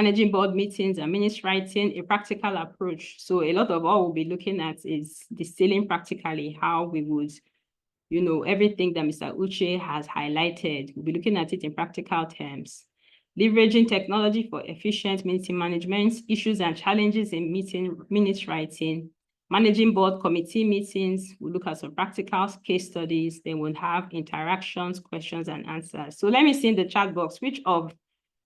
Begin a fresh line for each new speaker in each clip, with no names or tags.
managing board meetings and minutes writing, a practical approach. So a lot of what we'll be looking at is distilling practically how we would, everything that Mr. Uche has highlighted. We'll be looking at it in practical terms. Leveraging technology for efficient meeting management, issues and challenges in minutes writing, managing board committee meetings. We'll look at some practical case studies. Then we'll have interactions, questions, and answers. So let me see in the chat box, which of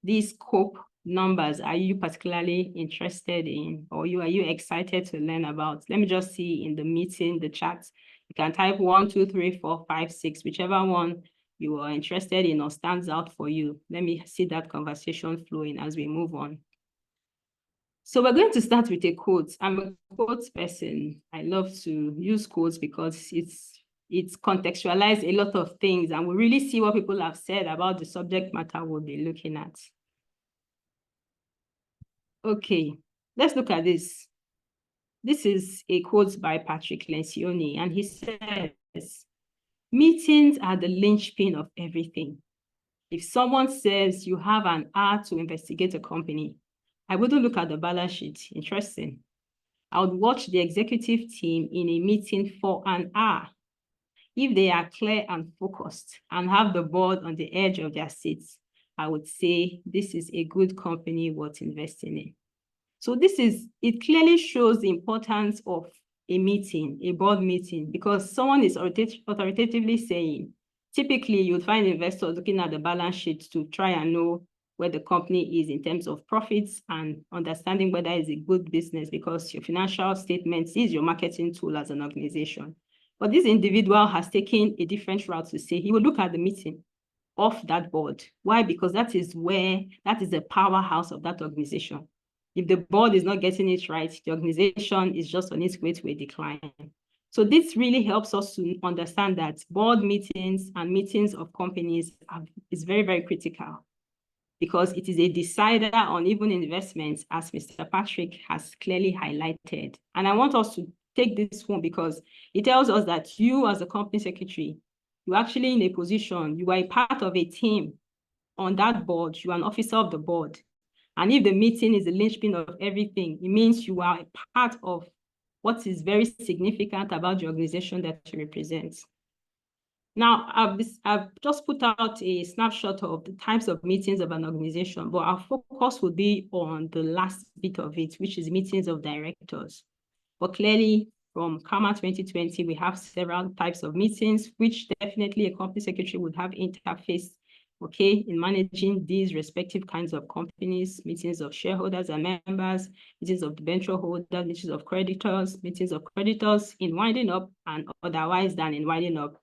these scope numbers are you particularly interested in, or are you excited to learn about? Let me just see in the meeting, the chat. You can type 1, 2, 3, 4, 5, 6, whichever one you are interested in or stands out for you. Let me see that conversation flowing as we move on. So we're going to start with a quote. I'm a quote person. I love to use quotes because it's contextualized a lot of things, and we really see what people have said about the subject matter we'll be looking at. Okay, let's look at this. This is a quote by Patrick Lencioni, and he says, "Meetings are the linchpin of everything. If someone says you have an hour to investigate a company, I wouldn't look at the balance sheet. Interesting. I would watch the executive team in a meeting for an hour. If they are clear and focused and have the board on the edge of their seats, I would say this is a good company worth investing in." So it clearly shows the importance of a meeting, a board meeting, because someone is authoritatively saying, typically you'll find investors looking at the balance sheet to try and know where the company is in terms of profits and understanding whether it's a good business, because your financial statements is your marketing tool as an organization. But this individual has taken a different route to say he will look at the meeting of that board. Why? Because that is the powerhouse of that organization. If the board is not getting it right, the organization is just on its way to a decline. So this really helps us to understand that board meetings and meetings of companies is very, very critical, because it is a decider on even investments, as Mr. Patrick has clearly highlighted. And I want us to take this one because it tells us that you as a company secretary, you're actually in a position, you are a part of a team on that board, you are an officer of the board. And if the meeting is the linchpin of everything, it means you are a part of what is very significant about the organization that you represent. Now, I've just put out a snapshot of the types of meetings of an organization, but our focus will be on the last bit of it, which is meetings of directors. But clearly, from CAMA 2020, we have several types of meetings, which definitely a company secretary would have interface, okay, in managing these respective kinds of companies, meetings of shareholders and members, meetings of debenture holders, meetings of creditors in winding up and otherwise than in winding up.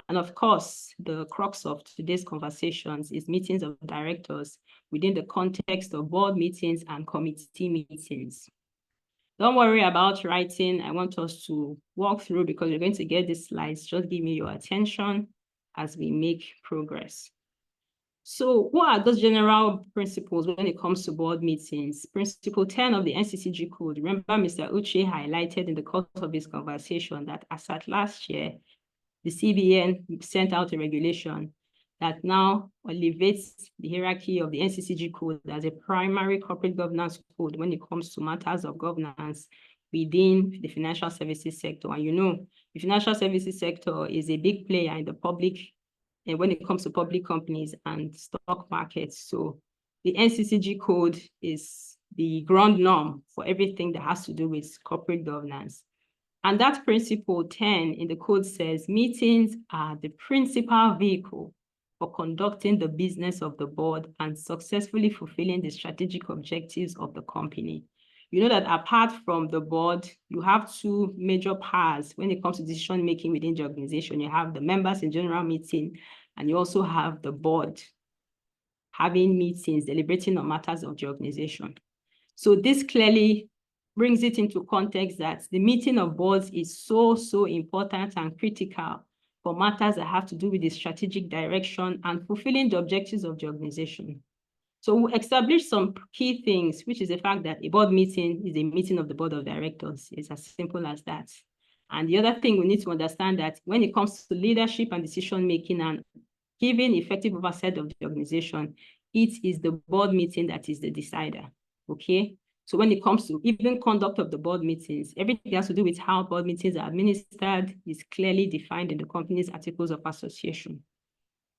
And of course, the crux of today's conversations is meetings of directors within the context of board meetings and committee meetings. Don't worry about writing. I want us to walk through because you're going to get these slides. Just give me your attention as we make progress. So what are those general principles when it comes to board meetings? Principle 10 of the NCCG code. Remember, Mr. Uche highlighted in the course of his conversation that as at last year, the CBN sent out a regulation that now elevates the hierarchy of the NCCG code as a primary corporate governance code when it comes to matters of governance within the financial services sector. And you know, the financial services sector is a big player in the public, and when it comes to public companies and stock markets. So the NCCG code is the ground norm for everything that has to do with corporate governance. And that principle 10 in the code says meetings are the principal vehicle for conducting the business of the board and successfully fulfilling the strategic objectives of the company. You know that apart from the board, you have two major powers when it comes to decision-making within the organization. You have the members in general meeting, and you also have the board having meetings, deliberating on matters of the organization. So this clearly brings it into context that the meeting of boards is so important and critical for matters that have to do with the strategic direction and fulfilling the objectives of the organization. So we established some key things, which is the fact that a board meeting is a meeting of the board of directors. It's as simple as that. And the other thing we need to understand that when it comes to leadership and decision-making and giving effective oversight of the organization, it is the board meeting that is the decider. okay? So when it comes to even conduct of the board meetings, everything has to do with how board meetings are administered is clearly defined in the company's articles of association.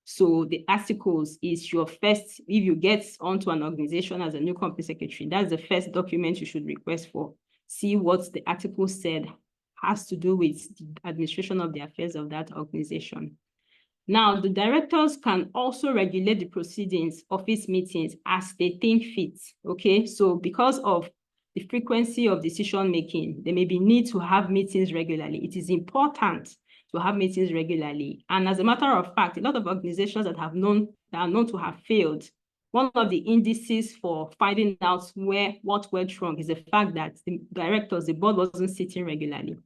So the articles is your first, if you get onto an organization as a new company secretary, that's the first document you should request for. See what the article said has to do with the administration of the affairs of that organization. Now, the directors can also regulate the proceedings of its meetings as they think fit, okay? So because of the frequency of decision-making, there may be need to have meetings regularly. It is important to have meetings regularly. And as a matter of fact, a lot of organizations that are known to have failed, one of the indices for finding out what went wrong is the fact that the directors, the board wasn't sitting regularly.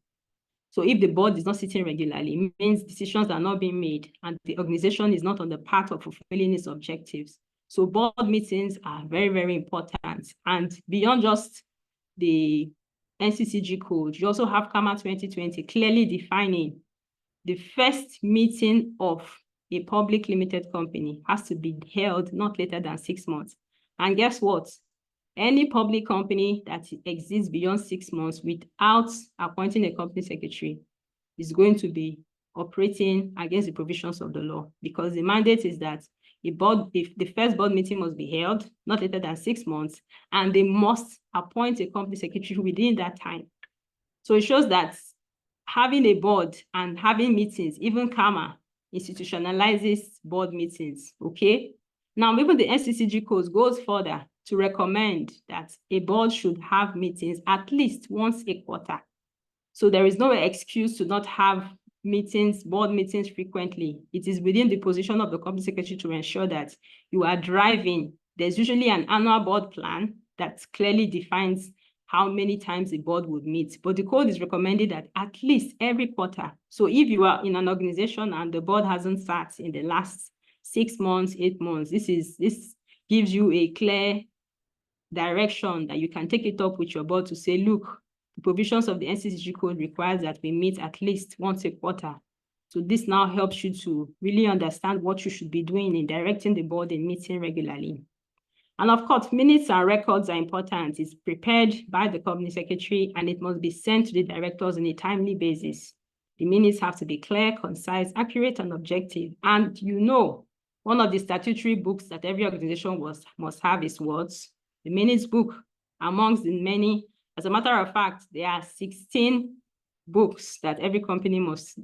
So if the board is not sitting regularly, it means decisions are not being made and the organization is not on the path of fulfilling its objectives. So board meetings are very, very important. And beyond just the NCCG code, you also have CAMA 2020 clearly defining the first meeting of a public limited company has to be held not later than 6 months. And guess what? Any public company that exists beyond 6 months without appointing a company secretary is going to be operating against the provisions of the law, because the mandate is that the first board meeting must be held not later than 6 months, and they must appoint a company secretary within that time. So it shows that having a board and having meetings, even CAMA, institutionalizes board meetings, okay? Now, even the NCCG code goes further to recommend that a board should have meetings at least once a quarter. So there is no excuse to not have meetings, board meetings frequently. It is within the position of the company secretary to ensure that you are driving. There's usually an annual board plan that clearly defines how many times the board would meet. But the code is recommended that at least every quarter. So if you are in an organization and the board hasn't sat in the last 6 months, 8 months, this gives you a clear direction that you can take it up with your board to say, look, the provisions of the NCCG code requires that we meet at least once a quarter. So this now helps you to really understand what you should be doing in directing the board and meeting regularly. And of course, minutes and records are important. It's prepared by the company secretary and it must be sent to the directors on a timely basis. The minutes have to be clear, concise, accurate, and objective. And one of the statutory books that every organization must have is what? The minutes book, amongst the many. As a matter of fact, there are 16 books that every company must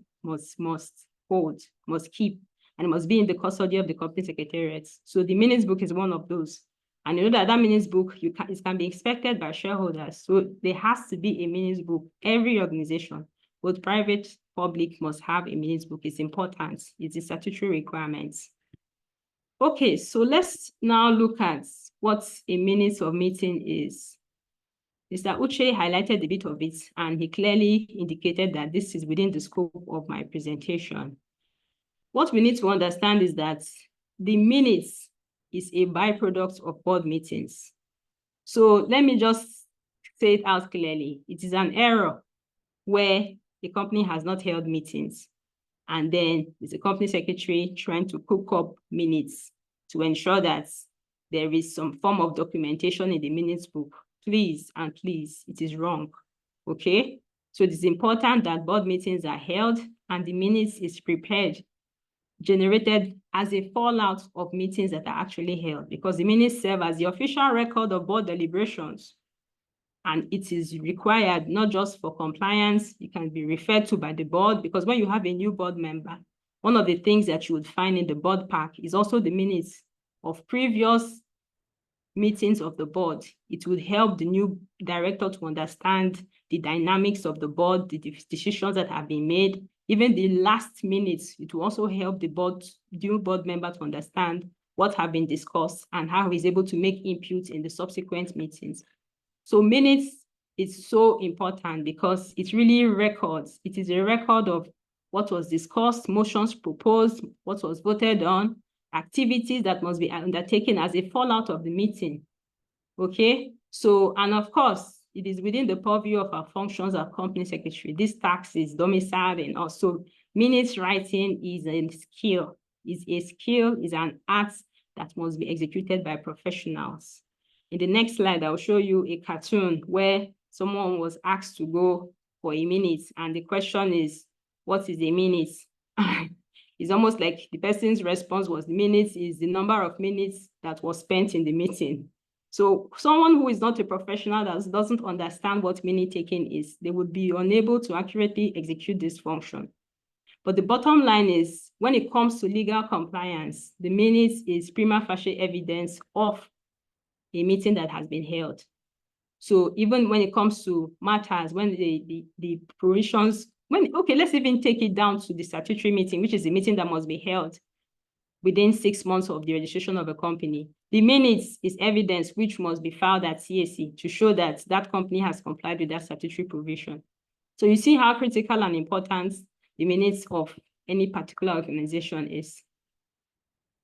hold, must keep, and it must be in the custody of the company secretariat. So the minutes book is one of those. And you know that minutes book, it can be inspected by shareholders. So there has to be a minutes book. Every organization, both private, public, must have a minutes book. It's important. It's a statutory requirement. Okay, so let's now look at what a minutes of meeting is. Mr. Uche highlighted a bit of it, and he clearly indicated that this is within the scope of my presentation. What we need to understand is that the minutes is a byproduct of board meetings. So let me just say it out clearly. It is an error where the company has not held meetings, and then there's a company secretary trying to cook up minutes to ensure that there is some form of documentation in the minutes book. Please, and please, it is wrong, okay? So it is important that board meetings are held and the minutes is prepared, generated as a fallout of meetings that are actually held, because the minutes serve as the official record of board deliberations. And it is required not just for compliance, it can be referred to by the board, because when you have a new board member, one of the things that you would find in the board pack is also the minutes of previous meetings of the board. It would help the new director to understand the dynamics of the board, the decisions that have been made. Even the last minutes, it will also help the new board member to understand what have been discussed and how he's able to make input in the subsequent meetings. So minutes is so important because it really records. It is a record of what was discussed, motions proposed, what was voted on, activities that must be undertaken as a fallout of the meeting, okay? So, and of course, it is within the purview of our functions as company secretary. This task is domiciled and also minutes writing is a skill, is an art that must be executed by professionals. In the next slide, I'll show you a cartoon where someone was asked to go for a minute, and the question is, what is a minute? It's almost like the person's response was, minutes is the number of minutes that was spent in the meeting. So someone who is not a professional, that doesn't understand what minute taking is, they would be unable to accurately execute this function. But the bottom line is, when it comes to legal compliance, the minutes is prima facie evidence of a meeting that has been held. So even when it comes to matters, when the provisions, okay, let's even take it down to the statutory meeting, which is a meeting that must be held within 6 months of the registration of a company. The minutes is evidence which must be filed at CAC to show that that company has complied with that statutory provision. So you see how critical and important the minutes of any particular organization is.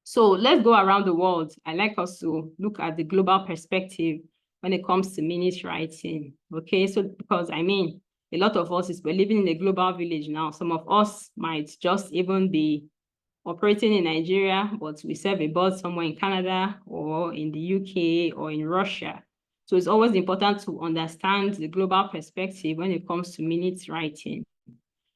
So let's go around the world. I like us to look at the global perspective when it comes to minutes writing. Okay, so because I mean, a lot of us we're living in a global village now. Some of us might just even be operating in Nigeria, but we serve a board somewhere in Canada or in the UK or in Russia. So it's always important to understand the global perspective when it comes to minutes writing.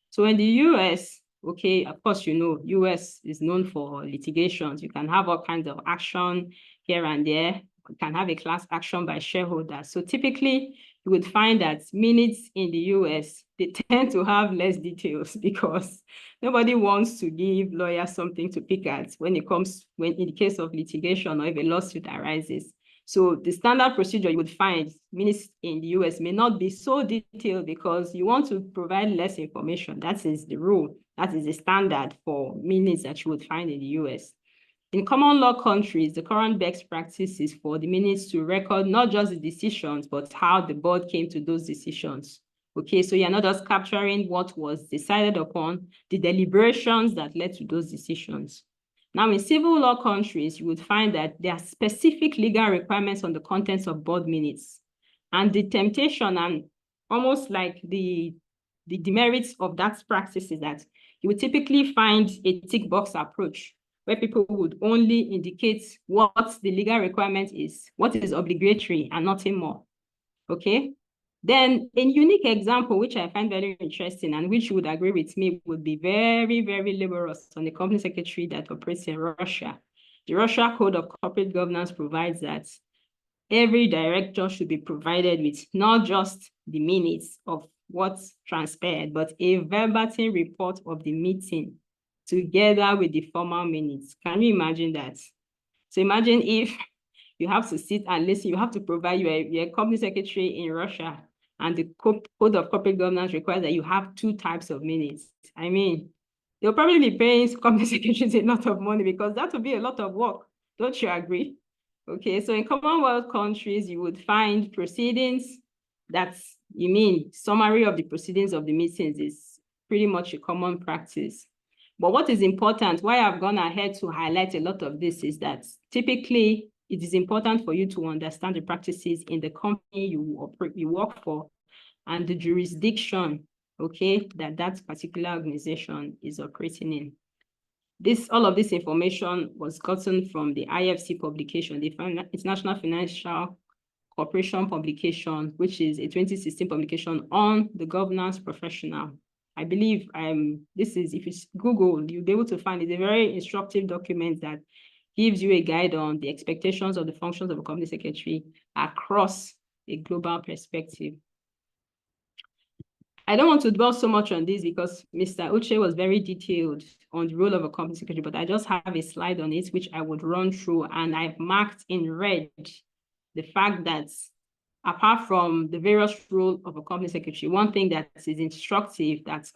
So in the US, okay, of course, you know, US is known for litigations. You can have all kinds of action here and there. You can have a class action by shareholders. So typically, you would find that minutes in the US, they tend to have less details because nobody wants to give lawyers something to pick at when it comes, when in the case of litigation or if a lawsuit arises. So the standard procedure you would find minutes in the US may not be so detailed because you want to provide less information. That is the rule. That is the standard for minutes that you would find in the US. In common law countries, the current best practice is for the minutes to record not just the decisions, but how the board came to those decisions. Okay, so you're not just capturing what was decided upon, the deliberations that led to those decisions. Now, in civil law countries, you would find that there are specific legal requirements on the contents of board minutes. And the temptation and almost like the demerits of that practice is that you would typically find a tick box approach where people would only indicate what the legal requirement is, what is obligatory and nothing more, okay? Then a unique example, which I find very interesting and which you would agree with me would be very, very laborious on the company secretary that operates in Russia. The Russia Code of Corporate Governance provides that every director should be provided with not just the minutes of what transpired, but a verbatim report of the meeting together with the formal minutes. Can you imagine that? So imagine if you have to sit and listen, you have to provide your company secretary in Russia, and the Code of Corporate Governance requires that you have 2 types of minutes. I mean, they'll probably be paying company secretaries a lot of money because that would be a lot of work. Don't you agree? Okay, so in Commonwealth countries, you would find proceedings. You mean summary of the proceedings of the meetings is pretty much a common practice. But what is important, why I've gone ahead to highlight a lot of this is that typically it is important for you to understand the practices in the company you work for and the jurisdiction, okay, that particular organization is operating in. All of this information was gotten from the IFC publication, the International Financial Corporation publication, which is a 2016 publication on the governance professional. I believe this is, if you Google, you'll be able to find it. A very instructive document that gives you a guide on the expectations of the functions of a company secretary across a global perspective. I don't want to dwell so much on this because Mr. Uche was very detailed on the role of a company secretary, but I just have a slide on it, which I would run through, and I've marked in red the fact that apart from the various roles of a company secretary, one thing that is instructive that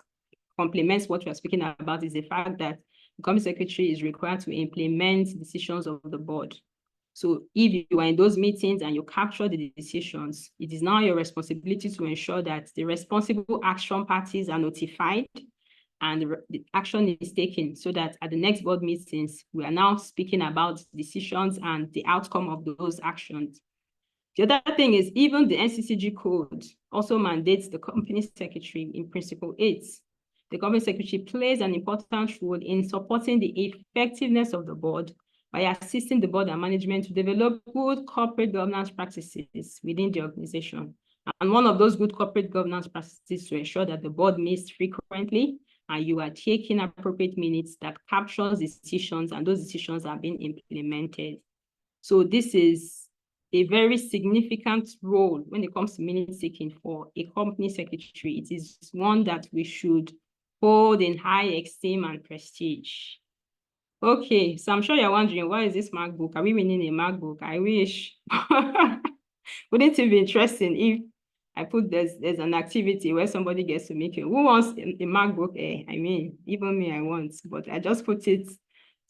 complements what we're speaking about is the fact that the company secretary is required to implement decisions of the board. So if you are in those meetings and you capture the decisions, it is now your responsibility to ensure that the responsible action parties are notified and the action is taken so that at the next board meetings, we are now speaking about decisions and the outcome of those actions. The other thing is even the NCCG code also mandates the company secretary in Principle 8. The company secretary plays an important role in supporting the effectiveness of the board by assisting the board and management to develop good corporate governance practices within the organization. And one of those good corporate governance practices to ensure that the board meets frequently and you are taking appropriate minutes that captures decisions and those decisions are being implemented. So this is a very significant role when it comes to minute taking for a company secretary. It is one that we should hold in high esteem and prestige. Okay, so I'm sure you're wondering, why is this MacBook? Are we winning a MacBook? I wish. Wouldn't it be interesting if I put there's an activity where somebody gets to make it? Who wants a MacBook Air? I mean, even me, I want, but I just put it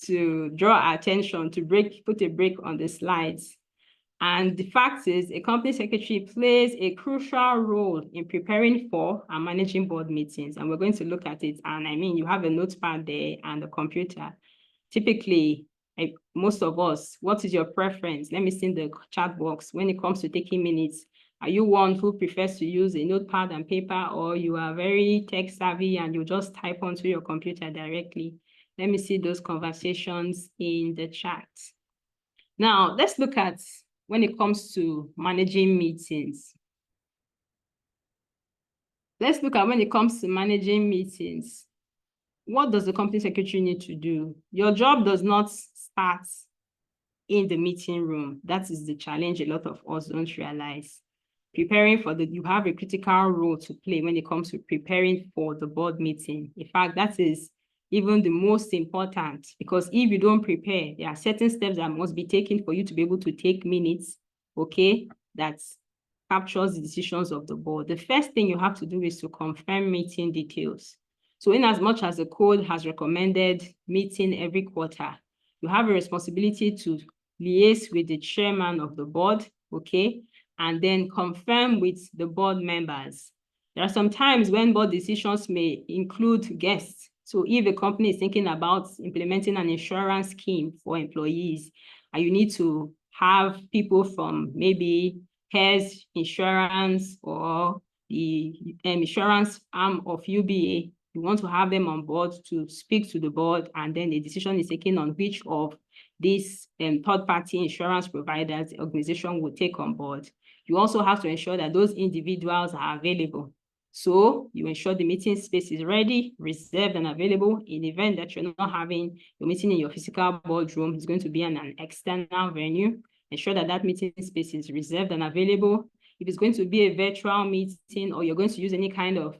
to draw attention, to put a break on the slides. And the fact is, a company secretary plays a crucial role in preparing for and managing board meetings. And we're going to look at it. And I mean, you have a notepad there and a computer. Typically, most of us, what is your preference? Let me see in the chat box. When it comes to taking minutes, are you one who prefers to use a notepad and paper, or you are very tech savvy and you just type onto your computer directly? Let me see those conversations in the chat. Now, let's look at when it comes to managing meetings. Let's look at when it comes to managing meetings. What does the company secretary need to do? Your job does not start in the meeting room. That is the challenge a lot of us don't realize. Preparing for you have a critical role to play when it comes to preparing for the board meeting. In fact, that is even the most important, because if you don't prepare, there are certain steps that must be taken for you to be able to take minutes, okay, that captures the decisions of the board. The first thing you have to do is to confirm meeting details. So in as much as the code has recommended meeting every quarter, you have a responsibility to liaise with the chairman of the board, okay, and then confirm with the board members. There are some times when board decisions may include guests. So if a company is thinking about implementing an insurance scheme for employees, and you need to have people from maybe Hares Insurance or the insurance arm of UBA, you want to have them on board to speak to the board, and then a decision is taken on which of these third-party insurance providers the organization will take on board. You also have to ensure that those individuals are available. So you ensure the meeting space is ready, reserved, and available. In the event that you're not having your meeting in your physical boardroom, it's going to be in an external venue. Ensure that that meeting space is reserved and available. If it's going to be a virtual meeting, or you're going to use any kind of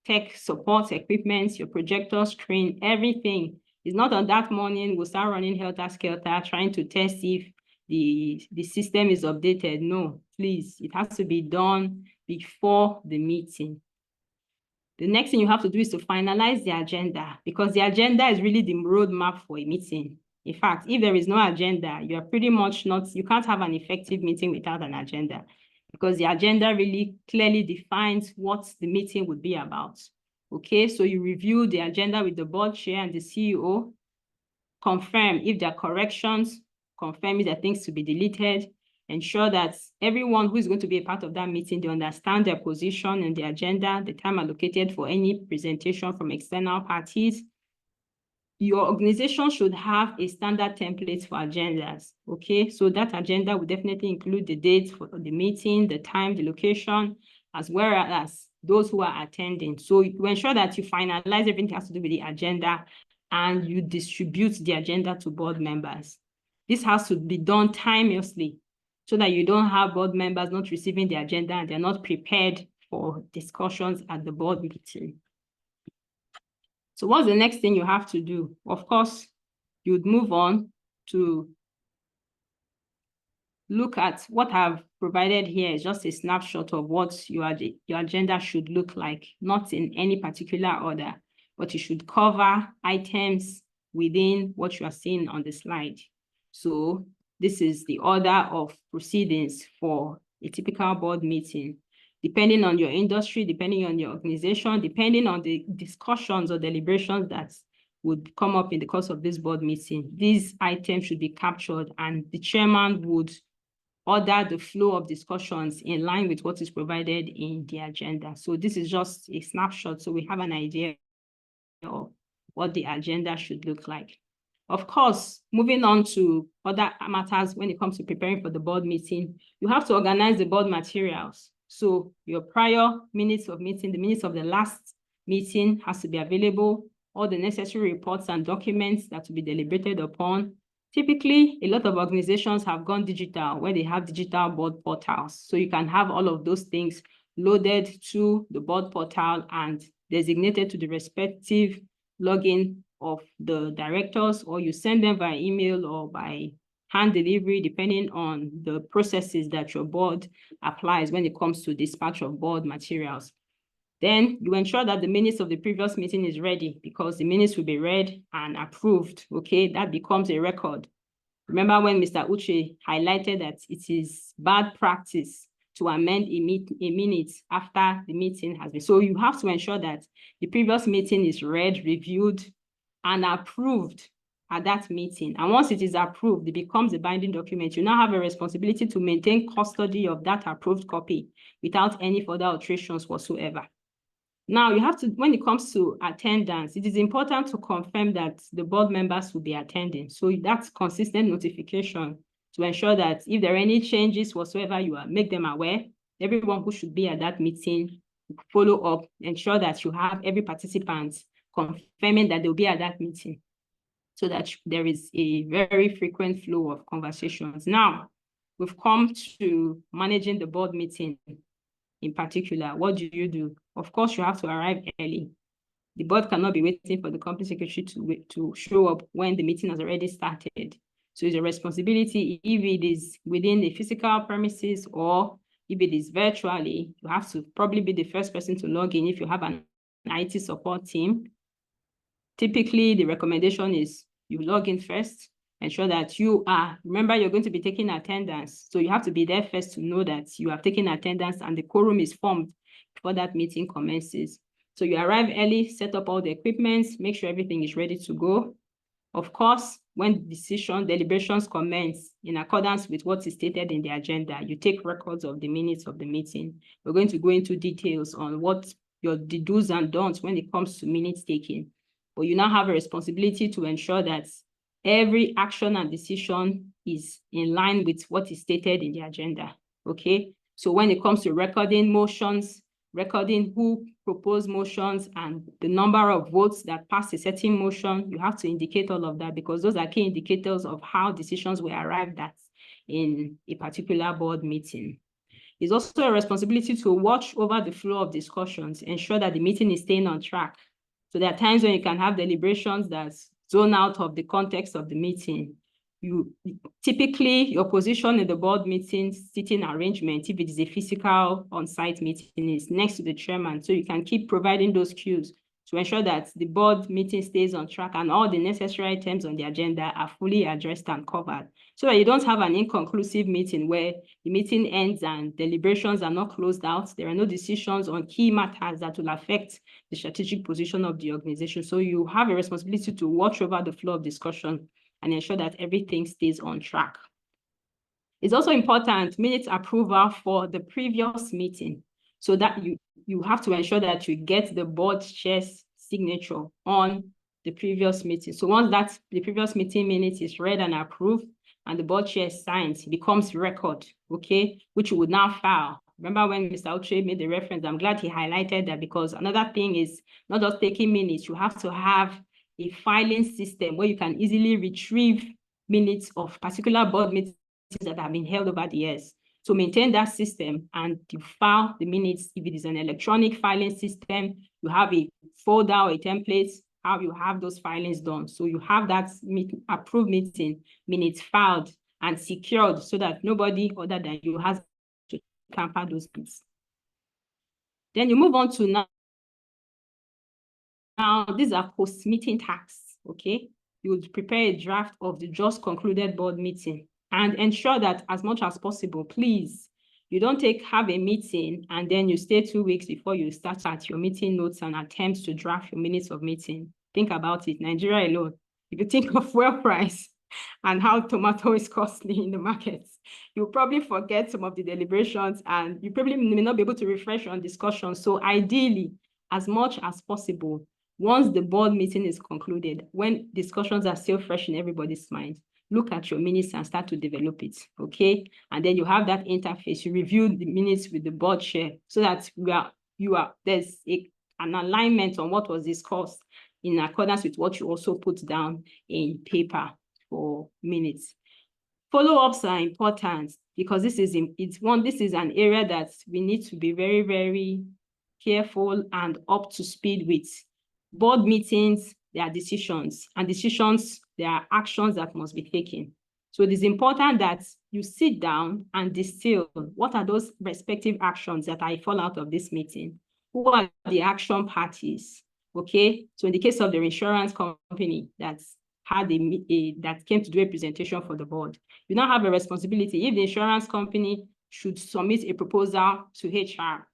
tech support equipment, your projector screen, everything is not on that morning. We'll start running helter-skelter, trying to test if the system is updated. No, please, it has to be done before the meeting. The next thing you have to do is to finalize the agenda, because the agenda is really the roadmap for a meeting. In fact, if there is no agenda, you are pretty much you can't have an effective meeting without an agenda, because the agenda really clearly defines what the meeting would be about. Okay, so you review the agenda with the board chair and the CEO, confirm if there are corrections, confirm if there are things to be deleted, ensure that everyone who is going to be a part of that meeting, they understand their position and the agenda, the time allocated for any presentation from external parties. Your organization should have a standard template for agendas, okay? So that agenda will definitely include the date for the meeting, the time, the location, as well as those who are attending. So you ensure that you finalize everything that has to do with the agenda and you distribute the agenda to board members. This has to be done timelessly so that you don't have board members not receiving the agenda and they're not prepared for discussions at the board meeting. So what's the next thing you have to do? Of course, you'd move on to look at what I've provided here is just a snapshot of what your agenda should look like, not in any particular order, but you should cover items within what you are seeing on the slide. So this is the order of proceedings for a typical board meeting. Depending on your industry, depending on your organization, depending on the discussions or deliberations that would come up in the course of this board meeting, these items should be captured and the chairman would order the flow of discussions in line with what is provided in the agenda. So this is just a snapshot, so we have an idea of what the agenda should look like. Of course, moving on to other matters when it comes to preparing for the board meeting, you have to organize the board materials. So your prior minutes of meeting, the minutes of the last meeting has to be available, all the necessary reports and documents that will be deliberated upon. Typically, a lot of organizations have gone digital where they have digital board portals. So you can have all of those things loaded to the board portal and designated to the respective login of the directors, or you send them by email or by hand delivery, depending on the processes that your board applies when it comes to dispatch of board materials. Then you ensure that the minutes of the previous meeting is ready, because the minutes will be read and approved, okay? That becomes a record. Remember when Mr. Uche highlighted that it is bad practice to amend a minute after the meeting has been. So you have to ensure that the previous meeting is read, reviewed, and approved at that meeting. And once it is approved, it becomes a binding document. You now have a responsibility to maintain custody of that approved copy without any further alterations whatsoever. Now, you have to, when it comes to attendance, it is important to confirm that the board members will be attending. So that's consistent notification to ensure that if there are any changes whatsoever, you make them aware. Everyone who should be at that meeting, follow up, ensure that you have every participant confirming that they'll be at that meeting, so that there is a very frequent flow of conversations. Now, we've come to managing the board meeting in particular. What do you do? Of course, you have to arrive early. The board cannot be waiting for the company secretary to show up when the meeting has already started. So it's a responsibility, if it is within the physical premises or if it is virtually, you have to probably be the first person to log in if you have an IT support team. Typically, the recommendation is you log in first, ensure that remember, you're going to be taking attendance. So you have to be there first to know that you have taken attendance and the quorum is formed before that meeting commences. So you arrive early, set up all the equipment, make sure everything is ready to go. Of course, when deliberations commence in accordance with what is stated in the agenda, you take records of the minutes of the meeting. We're going to go into details on what the do's and don'ts when it comes to minutes taking. But you now have a responsibility to ensure that every action and decision is in line with what is stated in the agenda, okay? So when it comes to recording motions, recording who proposed motions and the number of votes that passed a certain motion, you have to indicate all of that, because those are key indicators of how decisions were arrived at in a particular board meeting. It's also a responsibility to watch over the flow of discussions, ensure that the meeting is staying on track. So there are times when you can have deliberations that zone out of the context of the meeting. Typically, your position in the board meeting sitting arrangement, if it is a physical on-site meeting, is next to the chairman. So you can keep providing those cues to ensure that the board meeting stays on track and all the necessary items on the agenda are fully addressed and covered, so that you don't have an inconclusive meeting where the meeting ends and deliberations are not closed out. There are no decisions on key matters that will affect the strategic position of the organization. So you have a responsibility to watch over the flow of discussion and ensure that everything stays on track. It's also important, minutes approval for the previous meeting, so that you have to ensure that you get the board chair's signature on the previous meeting. So once the previous meeting minutes is read and approved and the board chair signs, it becomes record, okay, which you would now file. Remember when Mr. Uche made the reference, I'm glad he highlighted that, because another thing is not just taking minutes, you have to have a filing system where you can easily retrieve minutes of particular board meetings that have been held over the years. So maintain that system and you file the minutes. If it is an electronic filing system, you have a folder or a template, how you have those filings done. So you have that approved meeting minutes filed and secured so that nobody other than you has to tamper those minutes. Then you move on to now these are post-meeting tasks, okay? You would prepare a draft of the just concluded board meeting and ensure that as much as possible, please, you don't have a meeting and then you stay 2 weeks before you start at your meeting notes and attempt to draft your minutes of meeting. Think about it, Nigeria alone. If you think of fuel price and how tomato is costly in the markets, you'll probably forget some of the deliberations and you probably may not be able to refresh on discussion. So ideally, as much as possible, Once the board meeting is concluded, when discussions are still fresh in everybody's mind, look at your minutes and start to develop it, okay? And then you have that interface. You review the minutes with the board chair so that there's an alignment on what was discussed in accordance with what you also put down in paper for minutes. Follow-ups are important because this is an area that we need to be very, very careful and up to speed with. Board meetings, there are decisions, and decisions, there are actions that must be taken. So it is important that you sit down and distill what are those respective actions that I fall out of this meeting. Who are the action parties? Okay, so in the case of the insurance company that came to do a presentation for the board, you now have a responsibility. If the insurance company should submit a proposal to HR,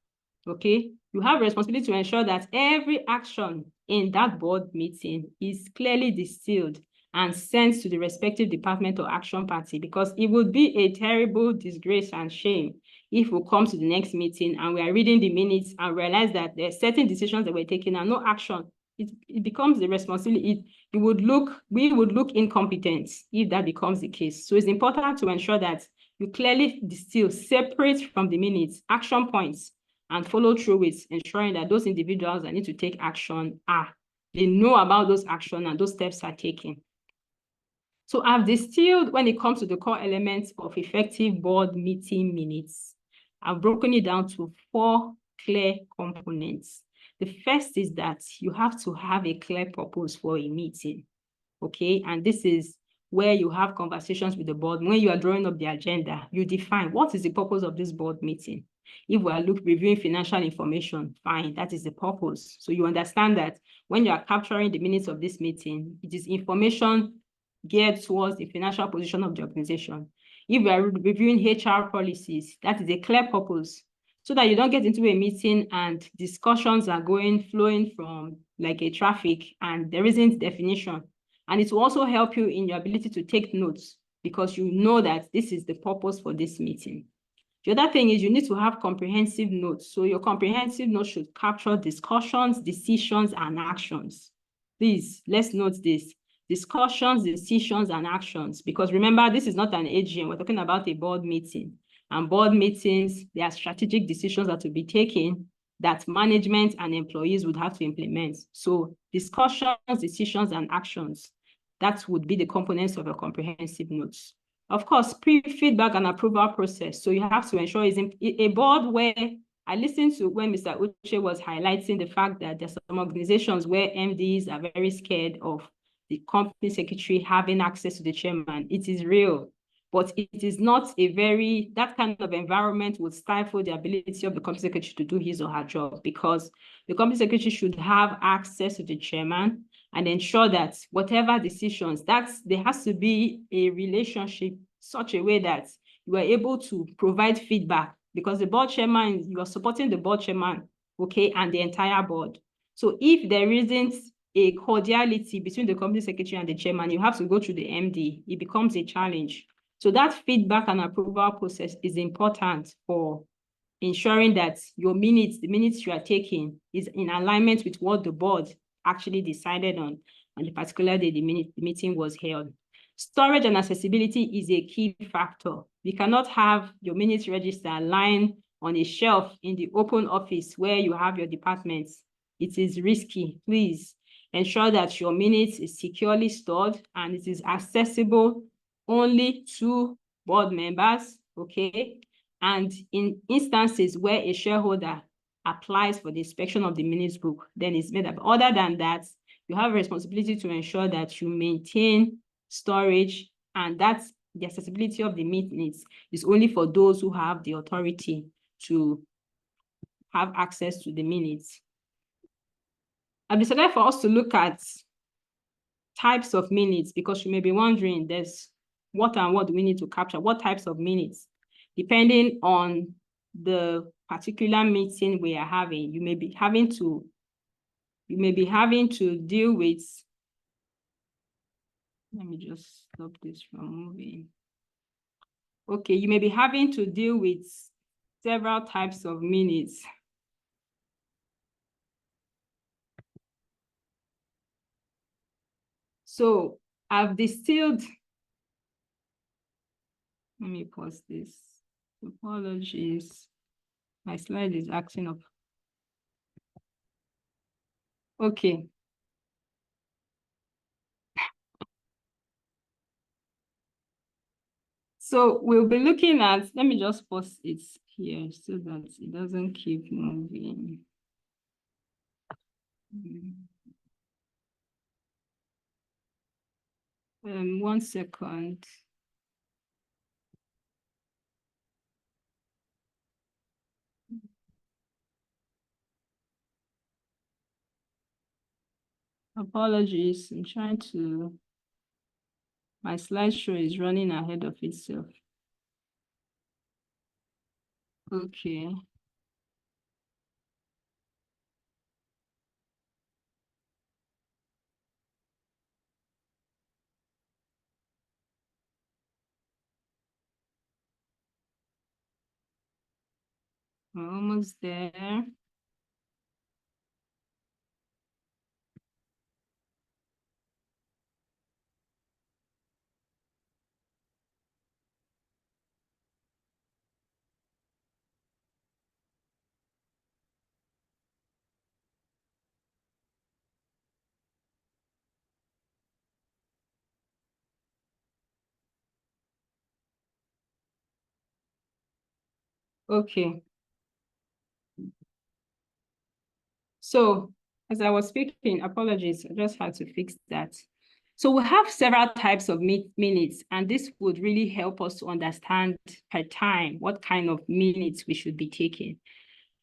okay, you have a responsibility to ensure that every action in that board meeting is clearly distilled and sent to the respective department or action party, because it would be a terrible disgrace and shame if we come to the next meeting and we are reading the minutes and realize that there are certain decisions that were taken and no action. It becomes the responsibility. We would look incompetent if that becomes the case. So it's important to ensure that you clearly distill, separate from the minutes, action points, and follow through with ensuring that those individuals that need to take action they know about those actions and those steps are taken. So I've distilled, when it comes to the core elements of effective board meeting minutes, I've broken it down to 4 clear components. The first is that you have to have a clear purpose for a meeting, okay? And this is where you have conversations with the board. When you are drawing up the agenda, you define what is the purpose of this board meeting. If we are reviewing financial information, fine, that is the purpose. So you understand that when you are capturing the minutes of this meeting, it is information geared towards the financial position of the organization. If we are reviewing HR policies, that is a clear purpose, so that you don't get into a meeting and discussions are flowing from like a traffic and there isn't definition. And it will also help you in your ability to take notes because you know that this is the purpose for this meeting. The other thing is you need to have comprehensive notes. So your comprehensive notes should capture discussions, decisions, and actions. Please, let's note this. Discussions, decisions, and actions. Because remember, this is not an AGM. We're talking about a board meeting. And board meetings, there are strategic decisions that will be taken that management and employees would have to implement. So discussions, decisions, and actions, that would be the components of a comprehensive notes. Of course, pre-feedback and approval process. So you have to ensure is a board where I listened to when Mr. Uche was highlighting the fact that there's some organizations where MDs are very scared of the company secretary having access to the chairman. It is real, but it is not that kind of environment would stifle the ability of the company secretary to do his or her job, because the company secretary should have access to the chairman and ensure that whatever decisions, there has to be a relationship such a way that you are able to provide feedback, because the board chairman, you are supporting the board chairman, okay, and the entire board. So if there isn't a cordiality between the company secretary and the chairman, you have to go through the MD. It becomes a challenge. So that feedback and approval process is important for ensuring that your minutes, the minutes you are taking, is in alignment with what the board actually decided on the particular day the meeting was held. Storage and accessibility is a key factor. You cannot have your minutes register lying on a shelf in the open office where you have your departments. It is risky. Please ensure that your minutes is securely stored and it is accessible only to board members, okay? And in instances where a shareholder applies for the inspection of the minutes book, then it's made up. Other than that, you have a responsibility to ensure that you maintain storage, and that's the accessibility of the minutes is only for those who have the authority to have access to the minutes. I've decided for us to look at types of minutes, because you may be wondering, there's what and what do we need to capture? What types of minutes? Depending on the particular meeting we are having, you may be having to deal with, let me just stop this from moving. Okay, you may be having to deal with several types of minutes. So I've distilled, let me pause this. Apologies. My slide is acting up. Okay. So we'll be looking at, let me just pause it here so that it doesn't keep moving. 1 second. Apologies, I'm trying to, my slideshow is running ahead of itself. Okay. We're almost there. Okay. So as I was speaking, apologies, I just had to fix that. So we have several types of minutes, and this would really help us to understand per time what kind of minutes we should be taking.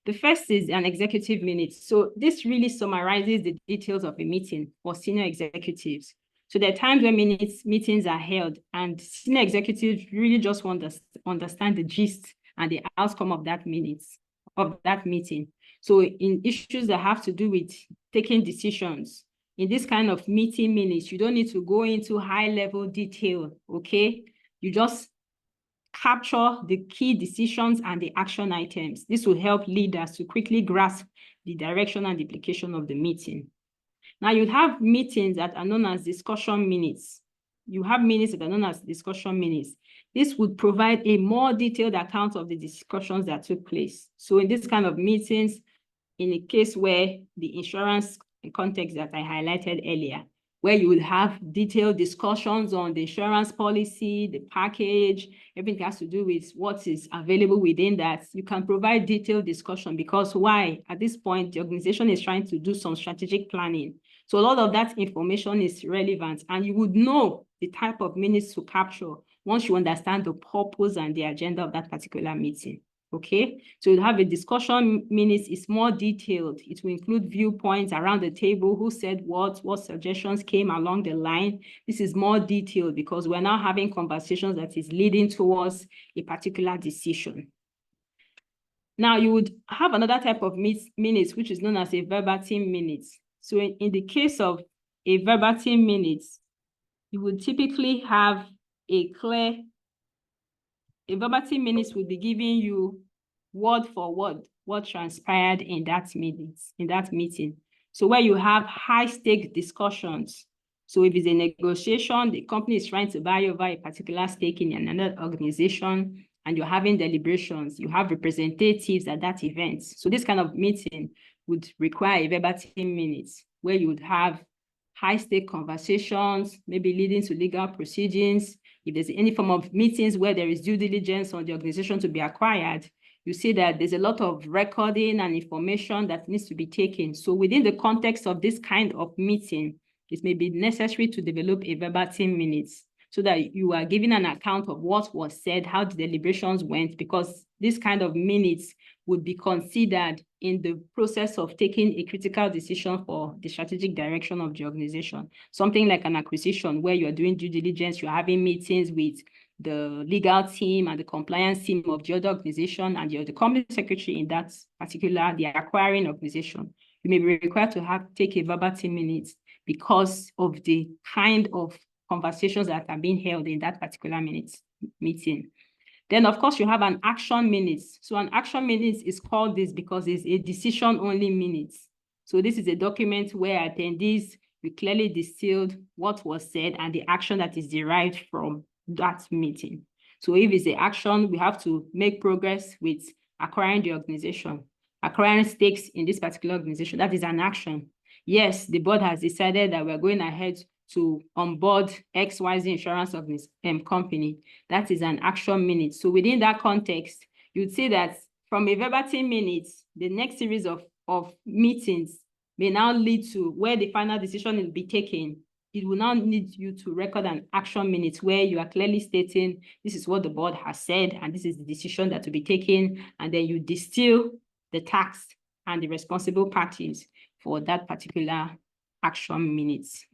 The first is an executive minute. So this really summarizes the details of a meeting for senior executives. So there are times when meetings are held and senior executives really just want to understand the gist and the outcome of that meeting. So in issues that have to do with taking decisions, in this kind of meeting minutes, you don't need to go into high-level detail, okay? You just capture the key decisions and the action items. This will help leaders to quickly grasp the direction and the implication of the meeting. Now, you have meetings that are known as discussion minutes. You have minutes that are known as discussion minutes. This would provide a more detailed account of the discussions that took place. So in this kind of meetings, in a case where the insurance context that I highlighted earlier, where you will have detailed discussions on the insurance policy, the package, everything has to do with what is available within that. You can provide detailed discussion because why? At this point, the organization is trying to do some strategic planning. So a lot of that information is relevant, and you would know the type of minutes to capture once you understand the purpose and the agenda of that particular meeting. Okay, so you have a discussion minutes is more detailed. It will include viewpoints around the table, who said what suggestions came along the line. This is more detailed because we're now having conversations that is leading towards a particular decision. Now you would have another type of minutes, which is known as a verbatim minutes. So in the case of a verbatim minutes, you would typically have a verbatim minutes will be giving you word for word what transpired in that meeting. So where you have high-stake discussions. So if it's a negotiation, the company is trying to buy over a particular stake in another organization, and you're having deliberations, you have representatives at that event. So this kind of meeting would require a verbatim minutes where you would have high-stake conversations, maybe leading to legal proceedings. If there's any form of meetings where there is due diligence on the organization to be acquired, you see that there's a lot of recording and information that needs to be taken. So within the context of this kind of meeting, it may be necessary to develop a verbatim minutes so that you are giving an account of what was said, how the deliberations went, because this kind of minutes would be considered in the process of taking a critical decision for the strategic direction of the organization. Something like an acquisition where you're doing due diligence, you're having meetings with the legal team and the compliance team of the other organization, and you're the company secretary in that particular, the acquiring organization. You may be required to take a verbatim minutes because of the kind of conversations that are being held in that particular meeting. Then, of course, you have an action minutes. So an action minutes is called this because it's a decision-only minutes. So this is a document where attendees you clearly distilled what was said and the action that is derived from that meeting. So if it's the action, we have to make progress with acquiring the organization, acquiring stakes in this particular organization. That is an action. Yes, the board has decided that we're going ahead to onboard XYZ insurance company. That is an action minute. So within that context, you'd see that from a verbatim minute, the next series of meetings may now lead to where the final decision will be taken. It will now need you to record an action minute where you are clearly stating this is what the board has said and this is the decision that will be taken, and then you distill the task and the responsible parties for that particular action minutes.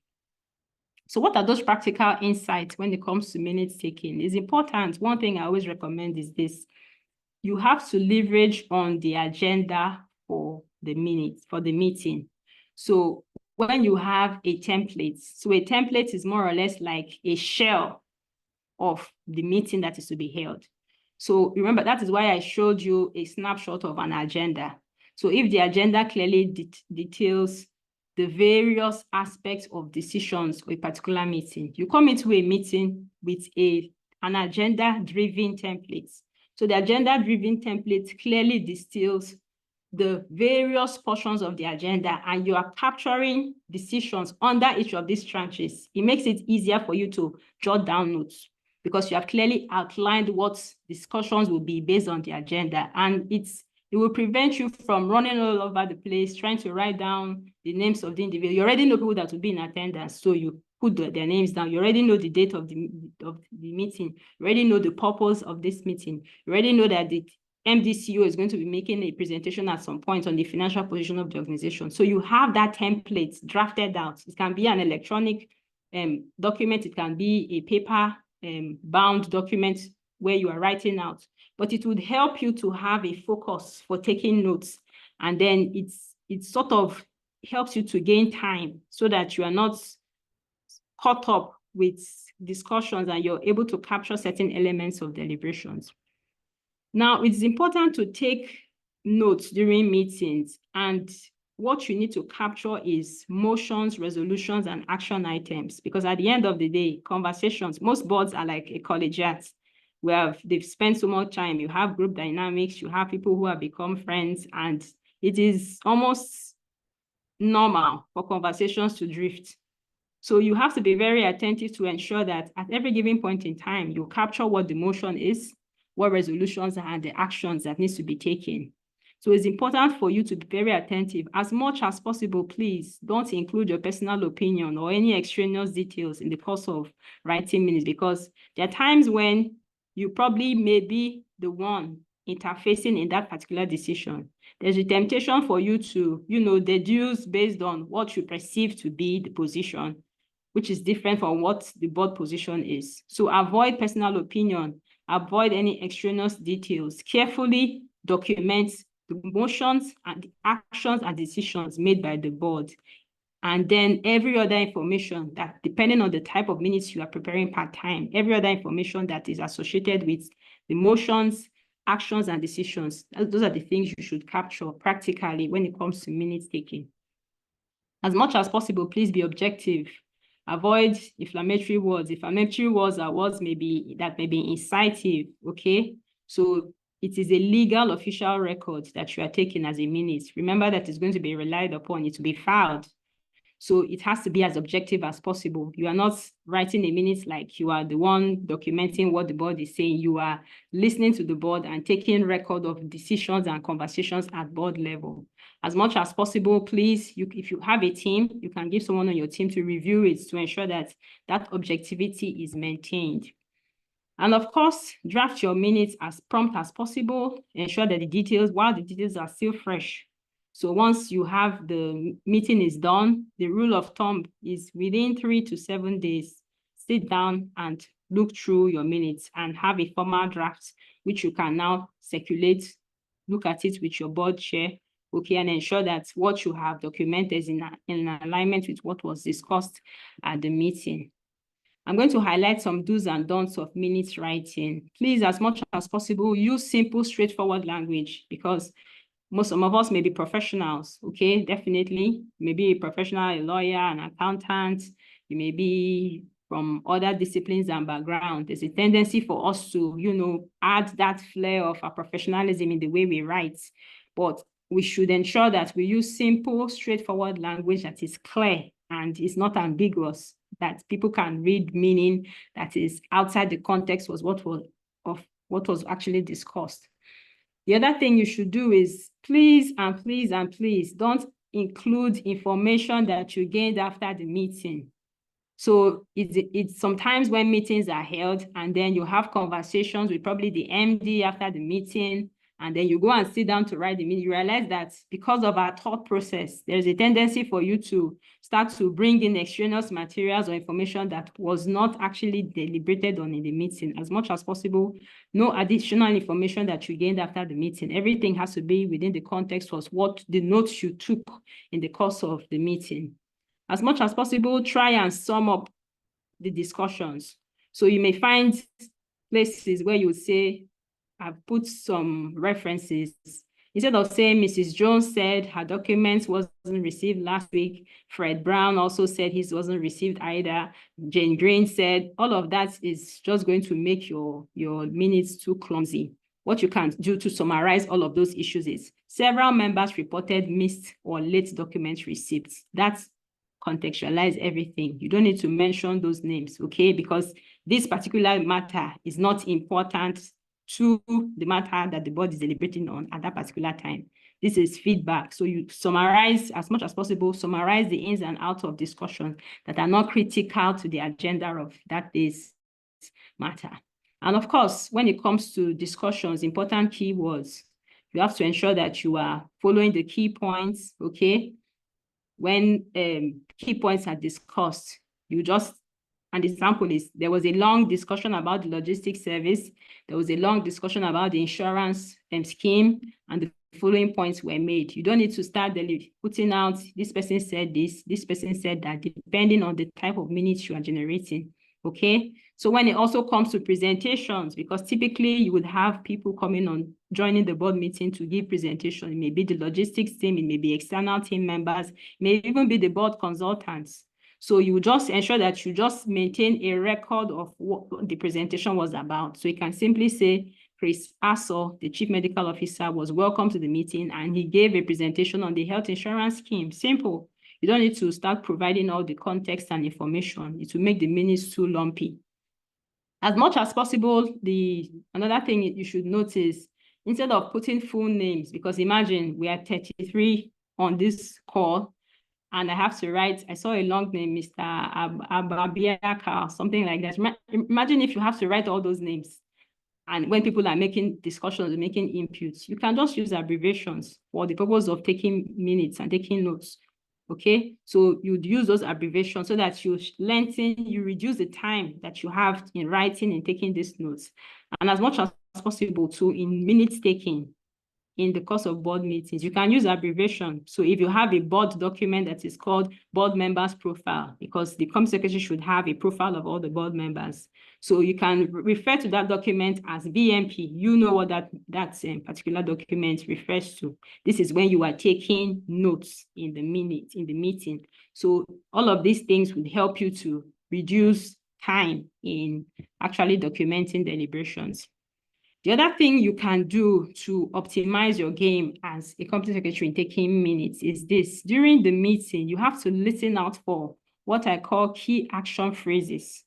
So what are those practical insights when it comes to minutes taking? It's important. One thing I always recommend is this. You have to leverage on the agenda for the minutes, for the meeting. So when you have a template, so a template is more or less like a shell of the meeting that is to be held. So remember, that is why I showed you a snapshot of an agenda. So if the agenda clearly details the various aspects of decisions of a particular meeting, you come into a meeting with an agenda-driven template. So the agenda-driven template clearly distills the various portions of the agenda, and you are capturing decisions under each of these tranches. It makes it easier for you to jot down notes because you have clearly outlined what discussions will be based on the agenda, and it will prevent you from running all over the place, trying to write down the names of the individual. You already know people that will be in attendance, so you put their names down. You already know the date of the meeting. You already know the purpose of this meeting. You already know that the MDCO is going to be making a presentation at some point on the financial position of the organization. So you have that template drafted out. It can be an electronic document. It can be a paper bound document where you are writing out, but it would help you to have a focus for taking notes. And then it sort of helps you to gain time so that you are not caught up with discussions and you're able to capture certain elements of deliberations. Now, it's important to take notes during meetings, and what you need to capture is motions, resolutions, and action items, because at the end of the day, conversations, most boards are like a collegiate where they've spent so much time. You have group dynamics, you have people who have become friends, and it is almost normal for conversations to drift. So you have to be very attentive to ensure that at every given point in time, you capture what the motion is, what resolutions are, and the actions that needs to be taken. So it's important for you to be very attentive. As much as possible, please don't include your personal opinion or any extraneous details in the course of writing minutes, because there are times when you probably may be the one interfacing in that particular decision. There's a temptation for you to, deduce based on what you perceive to be the position, which is different from what the board position is. So avoid personal opinion, avoid any extraneous details, carefully document the motions and the actions and decisions made by the board. And then every other information that, depending on the type of minutes you are preparing part-time, every other information that is associated with the motions, actions, and decisions, those are the things you should capture practically when it comes to minutes taking. As much as possible, please be objective. Avoid inflammatory words. Inflammatory words are words that may be incisive, okay? So it is a legal official record that you are taking as a minute. Remember that it's going to be relied upon. It will be filed. So it has to be as objective as possible. You are not writing a minute like you are the one documenting what the board is saying. You are listening to the board and taking record of decisions and conversations at board level. As much as possible, please, if you have a team, you can give someone on your team to review it to ensure that that objectivity is maintained. And of course, draft your minutes as prompt as possible. Ensure that while the details are still fresh. So once you have the meeting is done, the rule of thumb is within 3 to 7 days, sit down and look through your minutes and have a formal draft, which you can now circulate, look at it with your board chair, okay, and ensure that what you have documented is in alignment with what was discussed at the meeting. I'm going to highlight some do's and don'ts of minutes writing. Please, as much as possible, use simple, straightforward language, because some of us may be professionals, okay, definitely. Maybe a professional, a lawyer, an accountant, you may be from other disciplines and background. There's a tendency for us to, you know, add that flair of our professionalism in the way we write. But we should ensure that we use simple, straightforward language that is clear and is not ambiguous, that people can read meaning that is outside the context of what was actually discussed. The other thing you should do is please and please and please don't include information that you gained after the meeting. So it's sometimes when meetings are held and then you have conversations with probably the MD after the meeting, and then you go and sit down to write the meeting, you realize that because of our thought process, there's a tendency for you to start to bring in extraneous materials or information that was not actually deliberated on in the meeting. As much as possible, no additional information that you gained after the meeting. Everything has to be within the context of what the notes you took in the course of the meeting. As much as possible, try and sum up the discussions. So you may find places where you would say, I've put some references. Instead of saying Mrs. Jones said her documents wasn't received last week, Fred Brown also said his wasn't received either, Jane Green said, all of that is just going to make your minutes too clumsy. What you can do to summarize all of those issues is several members reported missed or late document receipts. That's contextualize everything. You don't need to mention those names, okay? Because this particular matter is not important to the matter that the board is deliberating on at that particular time. This is feedback. So you summarize as much as possible, summarize the ins and outs of discussion that are not critical to the agenda of that day's matter. And of course, when it comes to discussions, important keywords, you have to ensure that you are following the key points, okay? When key points are discussed, you just, an example is, there was a long discussion about the logistics service, there was a long discussion about the insurance scheme, and the following points were made. You don't need to start putting out, this person said this person said that, depending on the type of minutes you are generating, okay? So when it also comes to presentations, because typically you would have people coming on, joining the board meeting to give presentation. It may be the logistics team, it may be external team members, it may even be the board consultants. So you just ensure that you just maintain a record of what the presentation was about. So you can simply say, Chris Assel, the Chief Medical Officer, was welcome to the meeting and he gave a presentation on the health insurance scheme. Simple. You don't need to start providing all the context and information. It will make the minutes too lumpy. As much as possible, another thing you should notice, instead of putting full names, because imagine we are 33 on this call, and I have to write, I saw a long name, Mr. Ababiaka, something like that. Imagine if you have to write all those names. And when people are making discussions, making inputs, you can just use abbreviations for the purpose of taking minutes and taking notes. Okay, so you'd use those abbreviations so that you reduce the time that you have in writing and taking these notes. And as much as possible too, in minutes taking in the course of board meetings, you can use abbreviation. So if you have a board document that is called board members profile, because the company secretary should have a profile of all the board members. So you can refer to that document as BMP. You know what that particular document refers to. This is when you are taking notes in the meeting. So all of these things would help you to reduce time in actually documenting deliberations. The other thing you can do to optimize your game as a company secretary in taking minutes is this. During the meeting, you have to listen out for what I call key action phrases.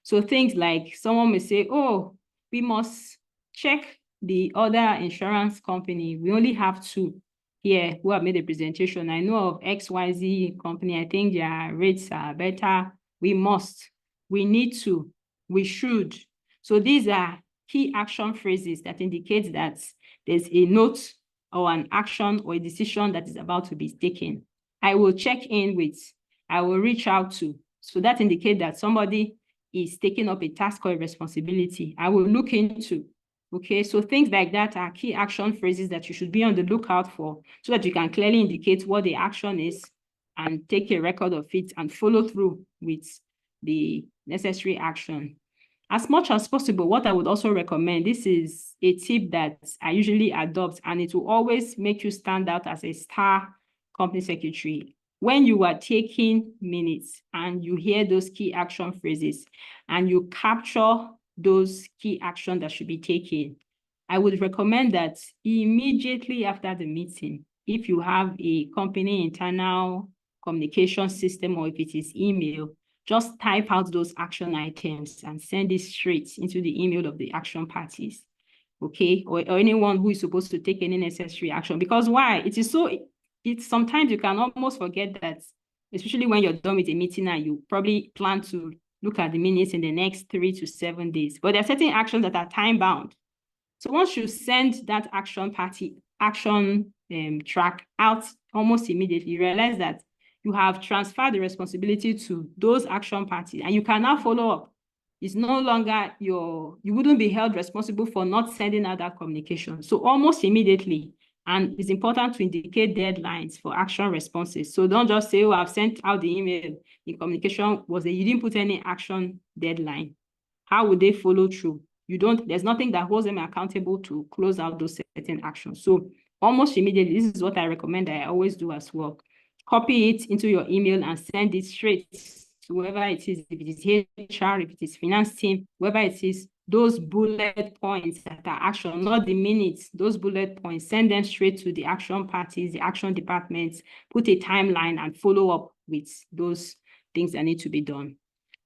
So things like someone may say, oh, we must check the other insurance company. We only have two here who have made a presentation. I know of XYZ company. I think their rates are better. We must, we need to, we should. So these are key action phrases that indicate that there's a note or an action or a decision that is about to be taken. I will check in with, I will reach out to. So that indicates that somebody is taking up a task or a responsibility. I will look into. Okay, so things like that are key action phrases that you should be on the lookout for so that you can clearly indicate what the action is and take a record of it and follow through with the necessary action. As much as possible, what I would also recommend, this is a tip that I usually adopt, and it will always make you stand out as a star company secretary. When you are taking minutes and you hear those key action phrases and you capture those key actions that should be taken, I would recommend that immediately after the meeting, if you have a company internal communication system or if it is email, just type out those action items and send it straight into the email of the action parties, okay? Or anyone who is supposed to take any necessary action. Because why? It is so, it's sometimes you can almost forget that, especially when you're done with a meeting and you probably plan to look at the minutes in the next 3 to 7 days. But there are certain actions that are time-bound. So once you send that action track out almost immediately, you realize that you have transferred the responsibility to those action parties and you can now follow up. It's no longer you wouldn't be held responsible for not sending out that communication. So almost immediately, and it's important to indicate deadlines for action responses. So don't just say, oh, I've sent out the email. The communication was that you didn't put any action deadline. How would they follow through? There's nothing that holds them accountable to close out those certain actions. So almost immediately, this is what I recommend I always do as well. Copy it into your email and send it straight to whoever it is, if it is HR, if it is finance team, whoever it is, those bullet points that are action, not the minutes, those bullet points, send them straight to the action parties, the action departments, put a timeline and follow up with those things that need to be done.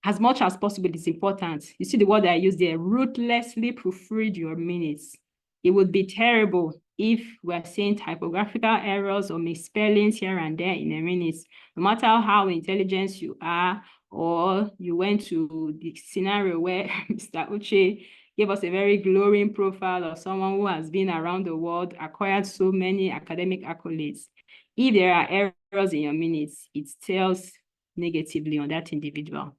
As much as possible, it's important. You see the word I use there, ruthlessly proofread your minutes. It would be terrible if we're seeing typographical errors or misspellings here and there in a minute. No matter how intelligent you are, or you went to the scenario where Mr. Uche gave us a very glowing profile of someone who has been around the world, acquired so many academic accolades. If there are errors in your minutes, it tells negatively on that individual.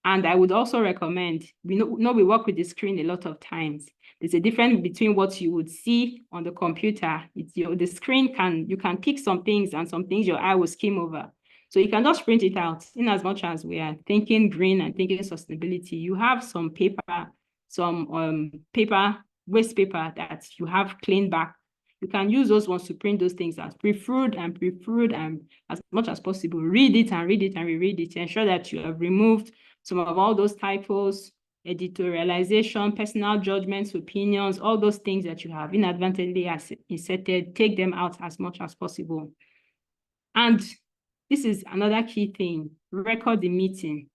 And I would also recommend, we work with the screen a lot of times. There's a difference between what you would see on the computer. The screen you can pick some things and some things your eye will skim over. So you can just print it out. In as much as we are thinking green and thinking sustainability, you have some paper, waste paper that you have cleaned back. You can use those ones to print those things out. Proofread and as much as possible, read it and read it and reread it to ensure that you have removed some of all those typos, editorialization, personal judgments, opinions, all those things that you have inadvertently inserted, take them out as much as possible. And this is another key thing, record the meeting.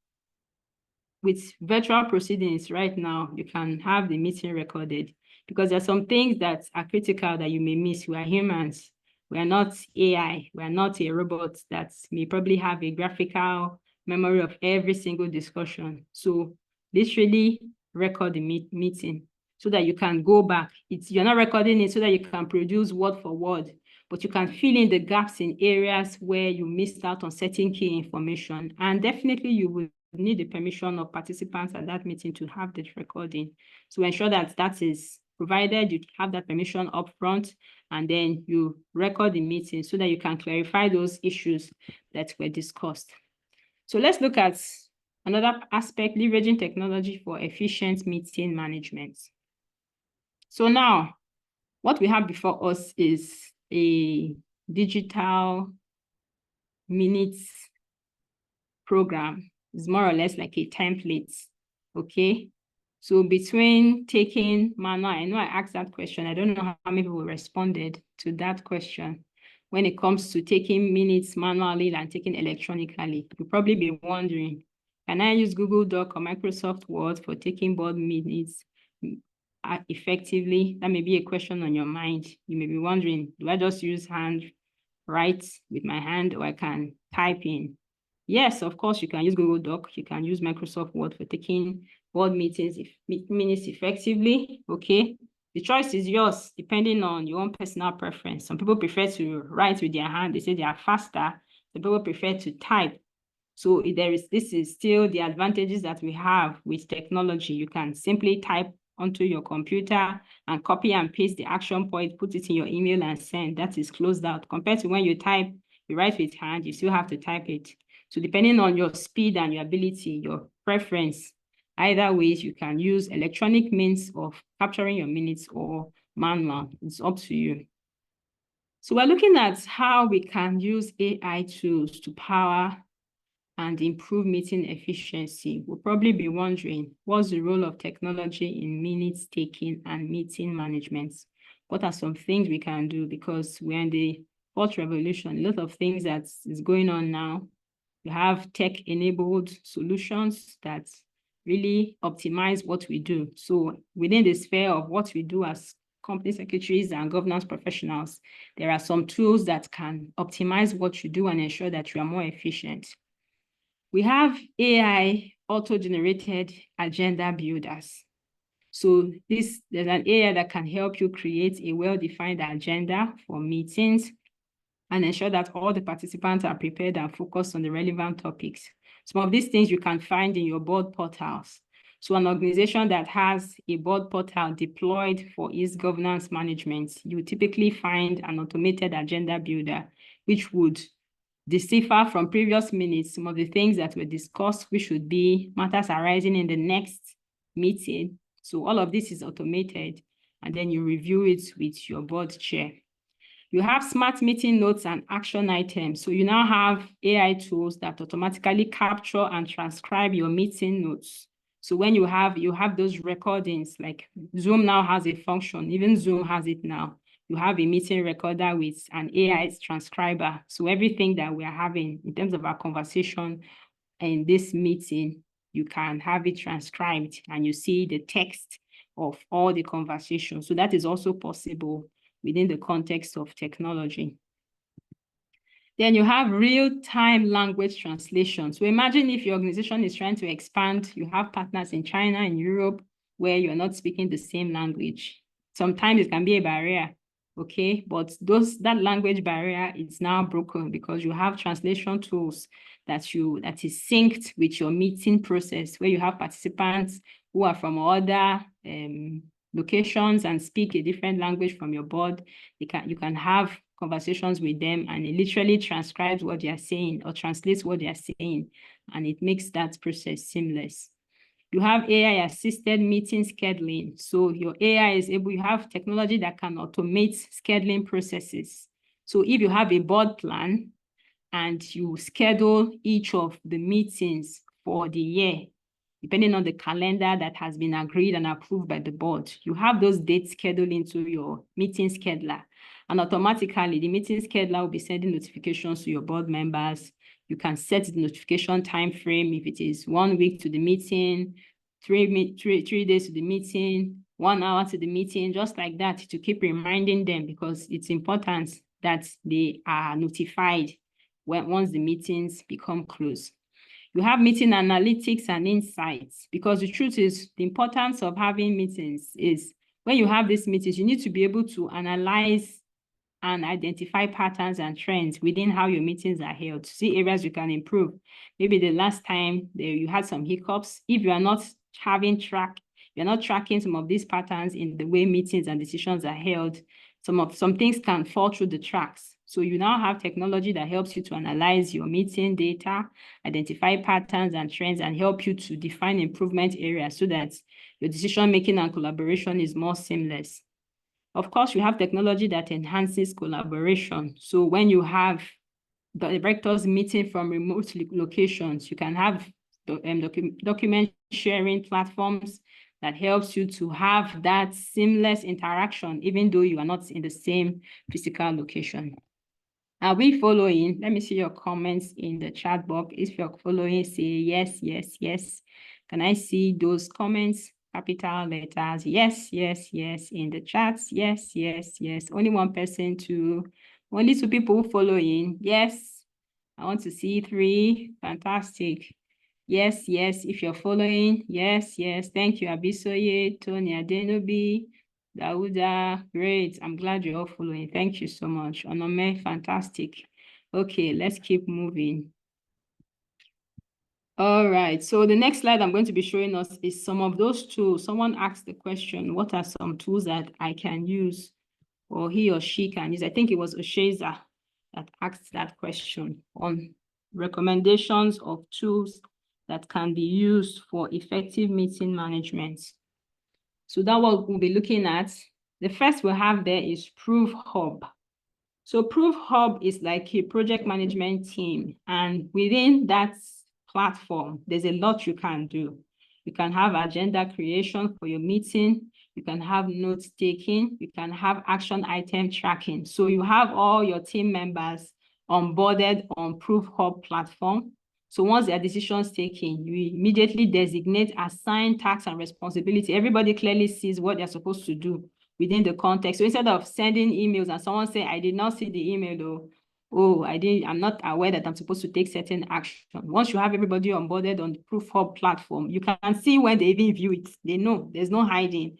With virtual proceedings right now, you can have the meeting recorded because there are some things that are critical that you may miss. We are humans. We are not AI. We are not a robot that may probably have a graphical memory of every single discussion. So literally record the meeting so that you can go back. You're not recording it so that you can produce word for word, but you can fill in the gaps in areas where you missed out on certain key information. And definitely you will need the permission of participants at that meeting to have this recording. So ensure that that is provided, you have that permission up front, and then you record the meeting so that you can clarify those issues that were discussed. So let's look at another aspect, leveraging technology for efficient meeting management. So now, what we have before us is a digital minutes program. It's more or less like a template, okay? So between taking manual, I know I asked that question. I don't know how many people responded to that question. When it comes to taking minutes manually and taking electronically, you'll probably be wondering, can I use Google Doc or Microsoft Word for taking board minutes effectively? That may be a question on your mind. You may be wondering, do I just use write with my hand, or I can type in? Yes, of course, you can use Google Doc. You can use Microsoft Word for taking board minutes effectively, okay? The choice is yours, depending on your own personal preference. Some people prefer to write with their hand. They say they are faster. Some people prefer to type. So this is still the advantages that we have with technology. You can simply type onto your computer and copy and paste the action point, put it in your email and send. That is closed out. Compared to when you write with hand, you still have to type it. So depending on your speed and your ability, your preference, Either ways, you can use electronic means of capturing your minutes or manual. It's up to you. So we're looking at how we can use AI tools to power and improve meeting efficiency. We'll probably be wondering, what's the role of technology in minutes taking and meeting management? What are some things we can do? Because we're in the fourth revolution, a lot of things that is going on now. You have tech-enabled solutions that really optimize what we do. So within the sphere of what we do as company secretaries and governance professionals, there are some tools that can optimize what you do and ensure that you are more efficient. We have AI auto-generated agenda builders. So there's an AI that can help you create a well-defined agenda for meetings and ensure that all the participants are prepared and focused on the relevant topics. Some of these things you can find in your board portals. So an organization that has a board portal deployed for its governance management, you typically find an automated agenda builder, which would decipher from previous minutes some of the things that were discussed, which should be matters arising in the next meeting. So all of this is automated, and then you review it with your board chair. You have smart meeting notes and action items. So you now have AI tools that automatically capture and transcribe your meeting notes. So when you have those recordings, like Zoom now has a function, even Zoom has it now. You have a meeting recorder with an AI transcriber. So everything that we are having in terms of our conversation in this meeting, you can have it transcribed and you see the text of all the conversations. So that is also possible within the context of technology. Then you have real-time language translation. So imagine if your organization is trying to expand, you have partners in China and Europe where you're not speaking the same language. Sometimes it can be a barrier, okay? But that language barrier is now broken because you have translation tools that is synced with your meeting process, where you have participants who are from other locations and speak a different language from your board. You can have conversations with them and it literally transcribes what they are saying or translates what they are saying, and it makes that process seamless. You have AI-assisted meeting scheduling. So your AI you have technology that can automate scheduling processes. So if you have a board plan and you schedule each of the meetings for the year, depending on the calendar that has been agreed and approved by the board, you have those dates scheduled into your meeting scheduler. And automatically, the meeting scheduler will be sending notifications to your board members. You can set the notification time frame if it is 1 week to the meeting, 3 days to the meeting, 1 hour to the meeting, just like that, to keep reminding them, because it's important that they are notified once the meetings become close. You have meeting analytics and insights, because the truth is the importance of having meetings is when you have these meetings, you need to be able to analyze and identify patterns and trends within how your meetings are held to see areas you can improve. Maybe the last time you had some hiccups. If you are not you're not tracking some of these patterns in the way meetings and decisions are held, some things can fall through the cracks. So you now have technology that helps you to analyze your meeting data, identify patterns and trends, and help you to define improvement areas so that your decision-making and collaboration is more seamless. Of course, you have technology that enhances collaboration. So when you have the directors meeting from remote locations, you can have document sharing platforms that helps you to have that seamless interaction, even though you are not in the same physical location. Are we following? Let me see your comments in the chat box. If you're following, say yes, yes, yes. Can I see those comments? Capital letters, yes, yes, yes. In the chats, yes, yes, yes. Only 1 person only 2 people following. Yes, I want to see 3. Fantastic. Yes, yes, if you're following, yes, yes. Thank you, Abisoye, Tony Adenobi, Dauda, great. I'm glad you're all following. Thank you so much. Onome, fantastic. Okay, let's keep moving. All right, so the next slide I'm going to be showing us is some of those tools. Someone asked the question, what are some tools that I can use or he or she can use? I think it was Osheza that asked that question on recommendations of tools that can be used for effective meeting management. So that's what we'll be looking at. The first we have there is Proof Hub. So Proof Hub is like a project management team, and within that platform, there's a lot you can do. You can have agenda creation for your meeting. You can have notes taking. You can have action item tracking. So you have all your team members onboarded on Proof Hub platform. So once there are decisions taken, you immediately designate, assign tasks and responsibility. Everybody clearly sees what they're supposed to do within the context. So instead of sending emails and someone say, I did not see the email, I'm not aware that I'm supposed to take certain action. Once you have everybody onboarded on the Proof Hub platform, you can see when they even view it. They know there's no hiding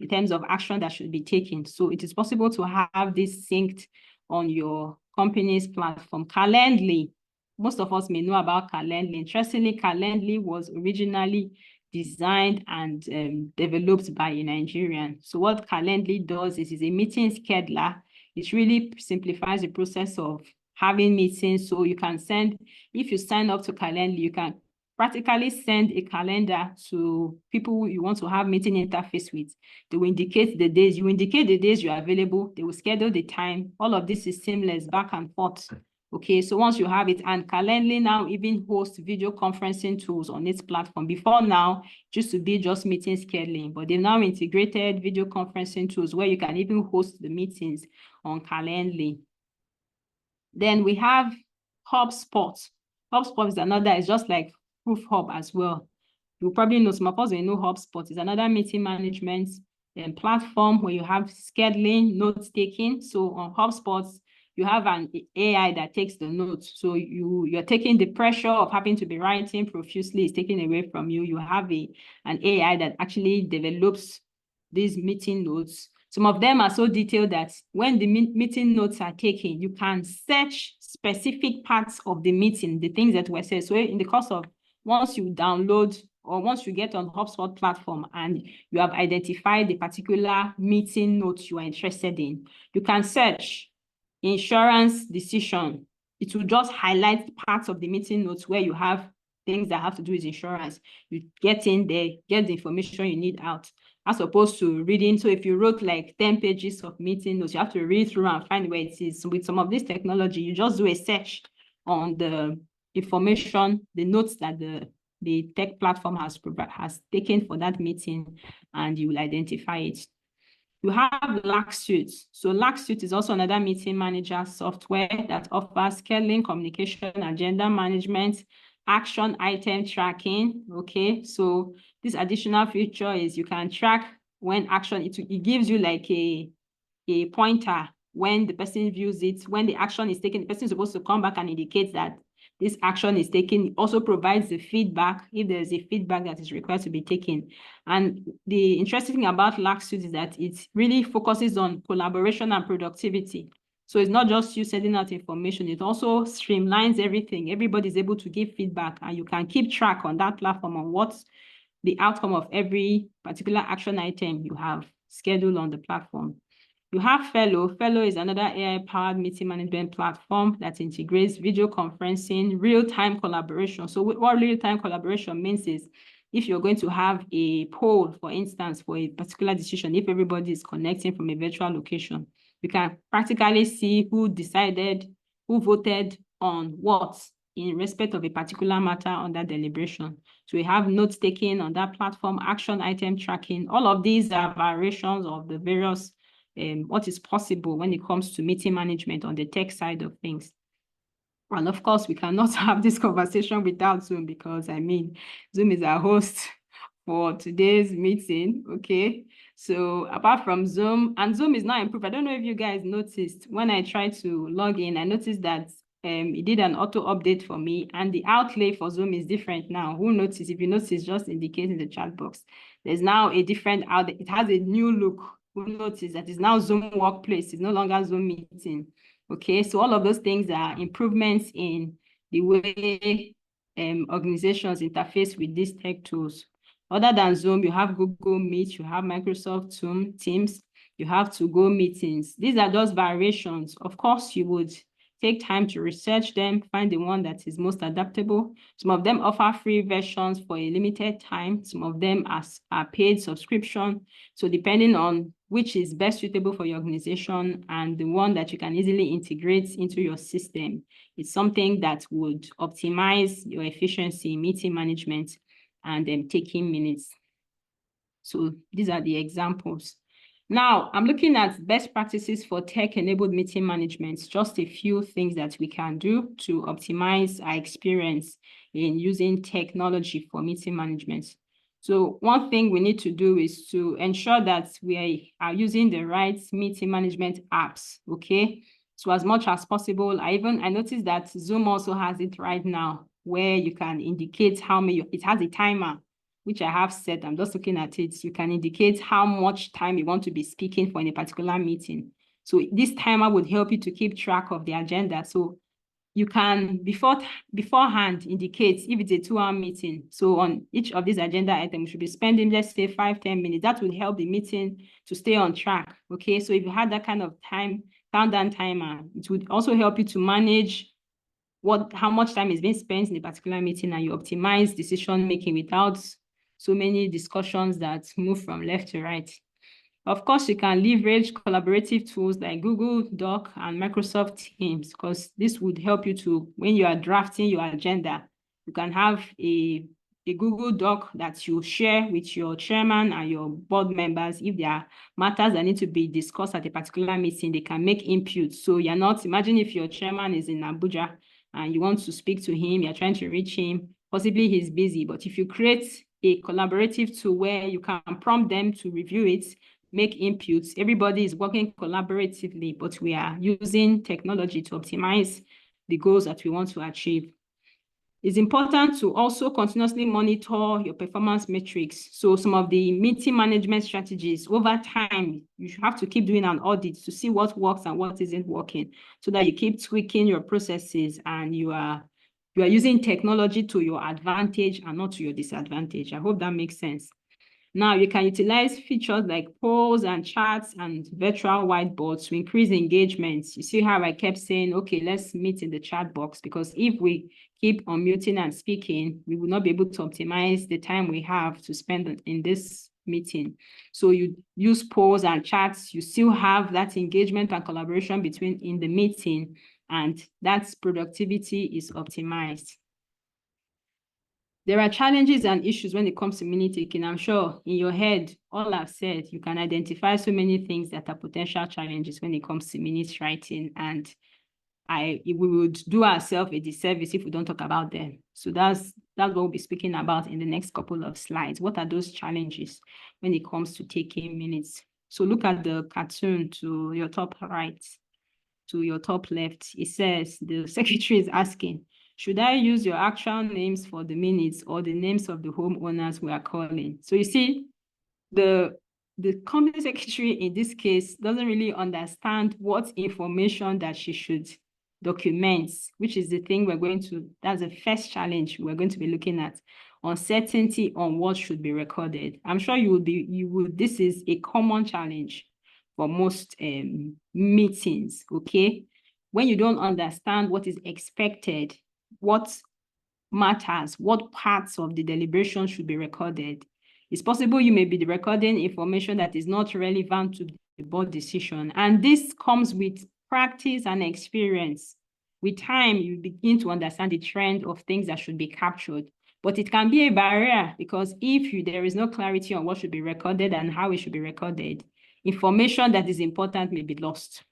in terms of action that should be taken. So it is possible to have this synced on your company's platform. Calendly, most of us may know about Calendly. Interestingly, Calendly was originally designed and developed by a Nigerian. So what Calendly does is a meeting scheduler. It really simplifies the process of having meetings. So you can send, if you sign up to Calendly, you can practically send a calendar to people you want to have meeting interface with. They will indicate the days. You indicate the days you are available. They will schedule the time. All of this is seamless back and forth. Okay, so once you have it, and Calendly now even hosts video conferencing tools on its platform. Before now, it used to be just meeting scheduling, but they've now integrated video conferencing tools where you can even host the meetings on Calendly. Then we have HubSpot. HubSpot is another, it's just like Proof Hub as well. You probably know, some of us may know HubSpot is another meeting management platform where you have scheduling, note taking. So on HubSpot, you have an AI that takes the notes. So you're taking the pressure of having to be writing profusely, is taken away from you. You have an AI that actually develops these meeting notes. Some of them are so detailed that when the meeting notes are taken, you can search specific parts of the meeting, the things that were said. So in the course of, once you download or once you get on HubSpot platform and you have identified the particular meeting notes you are interested in, you can search insurance decision. It will just highlight parts of the meeting notes where you have things that have to do with insurance. You get in there, get the information you need out, as opposed to reading. So if you wrote like 10 pages of meeting notes, you have to read through and find where it is. With some of this technology, you just do a search on the information, the notes that the tech platform has taken for that meeting, and you will identify it. You have LaxSuite. So LaxSuite is also another meeting manager software that offers scheduling, communication, agenda management, action item tracking. Okay, so this additional feature is you can track when action, it gives you like a pointer when the person views it, when the action is taken. The person is supposed to come back and indicate that this action is taken. It also provides the feedback if there's a feedback that is required to be taken. And the interesting thing about LaxSuite is that it really focuses on collaboration and productivity. So it's not just you sending out information, it also streamlines everything. Everybody's able to give feedback, and you can keep track on that platform on what's the outcome of every particular action item you have scheduled on the platform. You have Fellow. Fellow is another AI-powered meeting management platform that integrates video conferencing, real-time collaboration. So what real-time collaboration means is if you're going to have a poll, for instance, for a particular decision, if everybody is connecting from a virtual location, you can practically see who decided, who voted on what in respect of a particular matter under deliberation. So we have notes taking on that platform, action item tracking. All of these are variations of the various what is possible when it comes to meeting management on the tech side of things. And of course, we cannot have this conversation without Zoom, because I mean, Zoom is our host for today's meeting. Okay, so apart from Zoom, and Zoom is now improved. I don't know if you guys noticed when I tried to log in, I noticed that it did an auto update for me, and the outlay for Zoom is different now. Who noticed? If you notice, just indicate in the chat box. There's now a different outlay. It has a new look. Who noticed that it's now Zoom Workplace? It's no longer Zoom Meeting. Okay, so all of those things are improvements in the way organizations interface with these tech tools. Other than Zoom, you have Google Meet, you have Microsoft Teams, you have To-Go meetings. These are just variations. Of course, you would take time to research them, find the one that is most adaptable. Some of them offer free versions for a limited time. Some of them are paid subscription. So depending on which is best suitable for your organization and the one that you can easily integrate into your system, it's something that would optimize your efficiency, meeting management, and taking minutes. So these are the examples. Now, I'm looking at best practices for tech-enabled meeting management, just a few things that we can do to optimize our experience in using technology for meeting management. So one thing we need to do is to ensure that we are using the right meeting management apps, okay? So as much as possible, I noticed that Zoom also has it right now, where you can indicate how many, it has a timer, which I have set. I'm just looking at it. You can indicate how much time you want to be speaking for in a particular meeting. So this timer would help you to keep track of the agenda. So you can beforehand indicate if it's a 2-hour meeting. So on each of these agenda items, we should be spending, let's say, 5-10 minutes. That will help the meeting to stay on track. Okay, so if you had that kind of countdown timer, it would also help you to manage how much time is being spent in a particular meeting, and you optimize decision making without so many discussions that move from left to right. Of course, you can leverage collaborative tools like Google Doc and Microsoft Teams, because this would help you to, when you are drafting your agenda, you can have a Google Doc that you share with your chairman and your board members. If there are matters that need to be discussed at a particular meeting, they can make input. So you're not, imagine if your chairman is in Abuja and you want to speak to him, you're trying to reach him, possibly he's busy, but if you create a collaborative tool where you can prompt them to review it, make inputs, everybody is working collaboratively, but we are using technology to optimize the goals that we want to achieve. It's important to also continuously monitor your performance metrics. So some of the meeting management strategies, over time, you have to keep doing an audit to see what works and what isn't working, so that you keep tweaking your processes and you are using technology to your advantage and not to your disadvantage. I hope that makes sense. Now, you can utilize features like polls and charts and virtual whiteboards to increase engagement. You see how I kept saying, okay, let's meet in the chat box, because if we keep unmuting and speaking, we will not be able to optimize the time we have to spend in this meeting. So you use polls and charts, you still have that engagement and collaboration in the meeting, and that productivity is optimized. There are challenges and issues when it comes to minute taking. I'm sure in your head, all I've said, you can identify so many things that are potential challenges when it comes to minutes writing, and we would do ourselves a disservice if we don't talk about them. So that's what we'll be speaking about in the next couple of slides. What are those challenges when it comes to taking minutes? So look at the cartoon to your top right, to your top left. It says the secretary is asking, should I use your actual names for the minutes or the names of the homeowners we are calling? So you see, the company secretary in this case doesn't really understand what information that she should document, which is the thing that's the first challenge we're going to be looking at. Uncertainty on what should be recorded. I'm sure this is a common challenge for most meetings, okay? When you don't understand what is expected, what matters, what parts of the deliberation should be recorded. It's possible you may be recording information that is not relevant to the board decision. And this comes with practice and experience. With time, you begin to understand the trend of things that should be captured. But it can be a barrier, because if there is no clarity on what should be recorded and how it should be recorded, information that is important may be lost.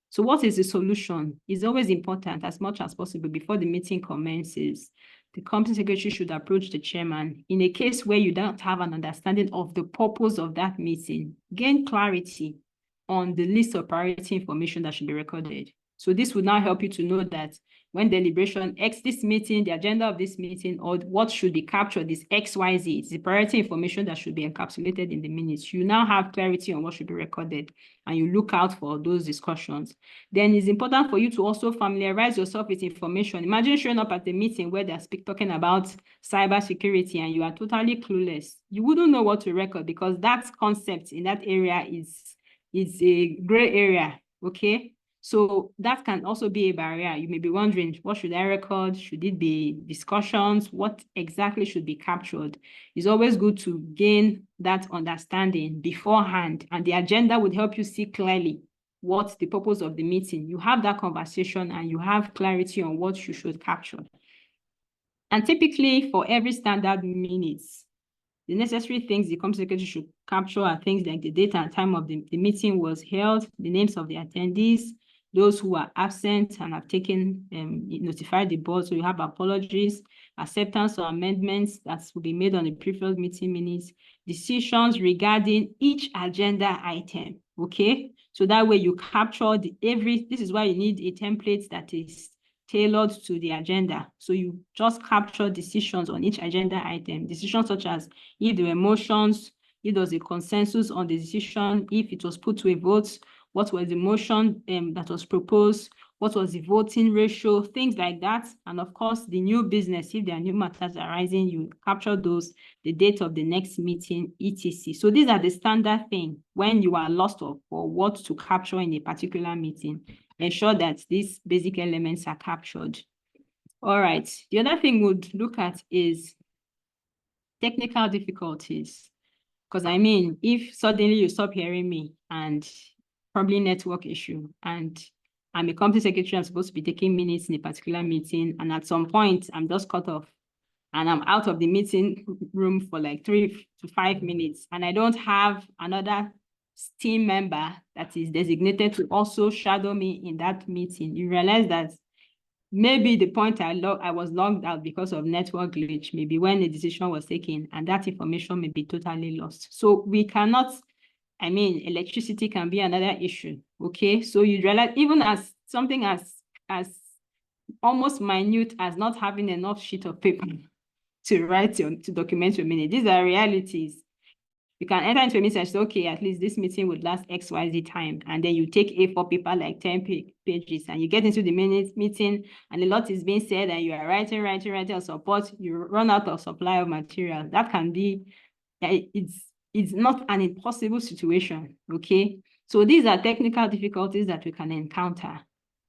So what is the solution? It's always important, as much as possible, before the meeting commences, the company secretary should approach the chairman. In a case where you don't have an understanding of the purpose of that meeting, gain clarity on the list of priority information that should be recorded. So this would now help you to know that when deliberation this meeting, the agenda of this meeting, or what should be captured is XYZ. It's the priority information that should be encapsulated in the minutes. You now have clarity on what should be recorded, and you look out for those discussions. Then it's important for you to also familiarize yourself with information. Imagine showing up at the meeting where they're talking about cybersecurity and you are totally clueless. You wouldn't know what to record, because that concept in that area is a gray area, okay? So that can also be a barrier. You may be wondering, what should I record? Should it be discussions? What exactly should be captured? It's always good to gain that understanding beforehand, and the agenda would help you see clearly what's the purpose of the meeting. You have that conversation and you have clarity on what you should capture. And typically for every standard minutes, the necessary things the company secretary should capture are things like the date and time of the meeting was held, the names of the attendees, those who are absent and have taken, notified the board, so you have apologies, acceptance or amendments that will be made on the previous meeting minutes, decisions regarding each agenda item, okay? So that way you capture this is why you need a template that is tailored to the agenda. So you just capture decisions on each agenda item, decisions such as if there were motions, if there was a consensus on the decision, if it was put to a vote, what was the motion that was proposed, what was the voting ratio, things like that. And of course, the new business, if there are new matters arising, you capture those, the date of the next meeting, etc. So these are the standard thing when you are lost for what to capture in a particular meeting. Ensure that these basic elements are captured. All right, the other thing we'd look at is technical difficulties. Because I mean, if suddenly you stop hearing me and probably network issue, and I'm a company secretary, I'm supposed to be taking minutes in a particular meeting, and at some point I'm just cut off and I'm out of the meeting room for like 3 to 5 minutes, and I don't have another team member that is designated to also shadow me in that meeting, you realize that maybe the point I was logged out because of network glitch, maybe when the decision was taken, and that information may be totally lost. So we cannot, I mean, electricity can be another issue, okay? So you realize even as something as almost minute as not having enough sheet of paper to write to document your minute, these are realities. You can enter into a meeting and say, okay, at least this meeting would last XYZ time. And then you take A4 paper, like 10 pages, and you get into the meeting, and a lot is being said, and you are writing on support, you run out of supply of material. That can be, it's not an impossible situation, okay? So these are technical difficulties that we can encounter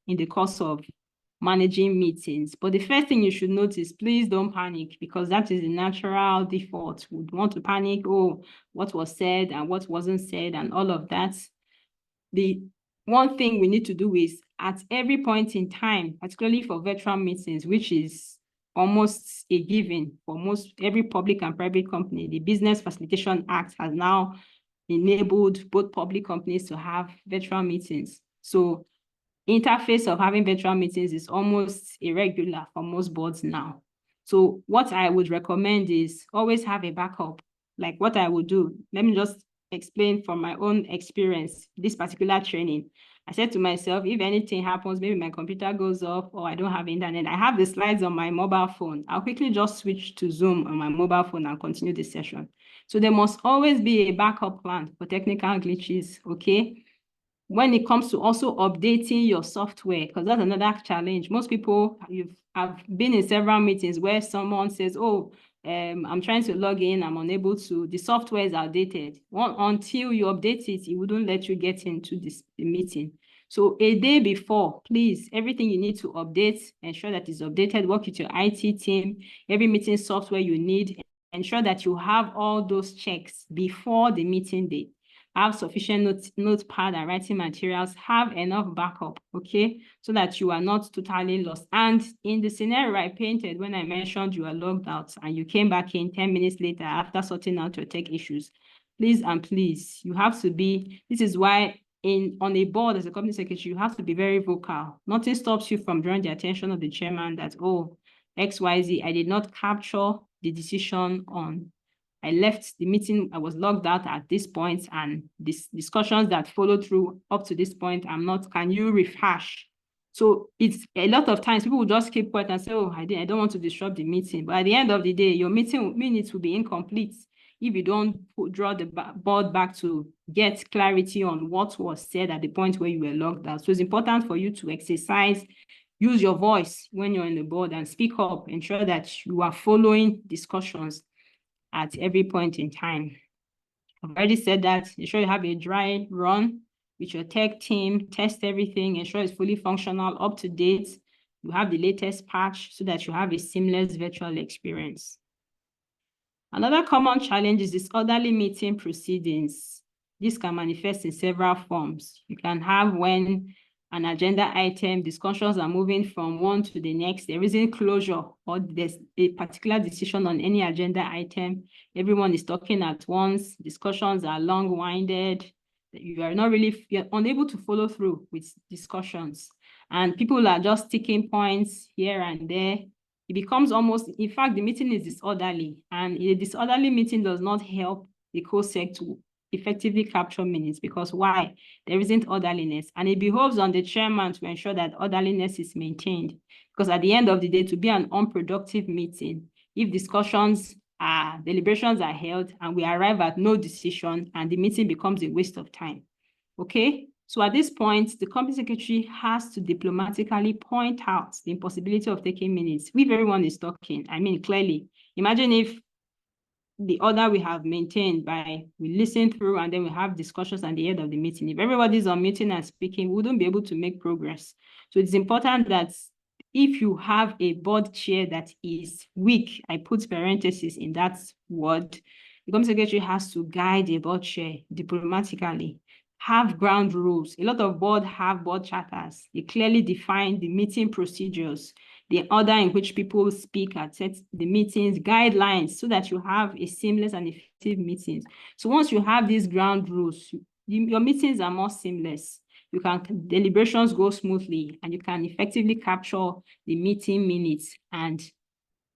in the course of managing meetings. But the first thing you should notice, please don't panic, because that is the natural default. We want to panic, oh, what was said and what wasn't said and all of that. The one thing we need to do is at every point in time, particularly for virtual meetings, which is almost a given for most every public and private company, the Business Facilitation Act has now enabled both public companies to have virtual meetings. So interface of having virtual meetings is almost irregular for most boards now. So what I would recommend is always have a backup. Like what I would do, let me just explain from my own experience, this particular training. I said to myself, if anything happens, maybe my computer goes off or I don't have internet, I have the slides on my mobile phone. I'll quickly just switch to Zoom on my mobile phone and continue the session. So there must always be a backup plan for technical glitches, okay? When it comes to also updating your software, because that's another challenge. Most people, I've been in several meetings where someone says, oh, I'm trying to log in, I'm unable to, the software is outdated. Until you update it, it wouldn't let you get into the meeting. So a day before, please, everything you need to update, ensure that it's updated, work with your IT team, every meeting software you need, ensure that you have all those checks before the meeting date. Have sufficient notepad and writing materials, have enough backup, okay? So that you are not totally lost. And in the scenario I painted, when I mentioned you are logged out and you came back in 10 minutes later after sorting out your tech issues, please and please, you have to be, this is why on a board as a company secretary, you have to be very vocal. Nothing stops you from drawing the attention of the chairman that, oh, XYZ, I did not capture the decision on, I left the meeting, I was logged out at this point, and these discussions that followed through up to this point, can you rehash? So it's a lot of times people will just keep quiet and say, oh, I don't want to disrupt the meeting. But at the end of the day, your meeting minutes will be incomplete if you don't draw the board back to get clarity on what was said at the point where you were logged out. So it's important for you to exercise, use your voice when you're on the board and speak up, ensure that you are following discussions at every point in time. I've already said that. Ensure you have a dry run. with your tech team, test everything, ensure it's fully functional, up to date. You have the latest patch so that you have a seamless virtual experience. Another common challenge is disorderly meeting proceedings. This can manifest in several forms. You can have when an agenda item, discussions are moving from one to the next, there isn't closure, or there's a particular decision on any agenda item. Everyone is talking at once, discussions are long-winded, you're unable to follow through with discussions, and people are just taking points here and there. It becomes almost, in fact, the meeting is disorderly, and a disorderly meeting does not help the COSEC to effectively capture minutes, because why? There isn't orderliness, and it behoves on the chairman to ensure that orderliness is maintained, because at the end of the day, to be an unproductive meeting, if deliberations are held and we arrive at no decision, and the meeting becomes a waste of time. Okay, so at this point, the company secretary has to diplomatically point out the impossibility of taking minutes. If everyone is talking, I mean, clearly, imagine if the order we have maintained by we listen through and then we have discussions at the end of the meeting. If everybody's unmuting and speaking, we wouldn't be able to make progress. So it's important that if you have a board chair that is weak, I put parentheses in that word, the company secretary has to guide the board chair diplomatically, have ground rules. A lot of boards have board charters. They clearly define the meeting procedures, the order in which people speak at the meetings, guidelines, so that you have a seamless and effective meetings. So once you have these ground rules, your meetings are more seamless. Deliberations go smoothly, and you can effectively capture the meeting minutes, and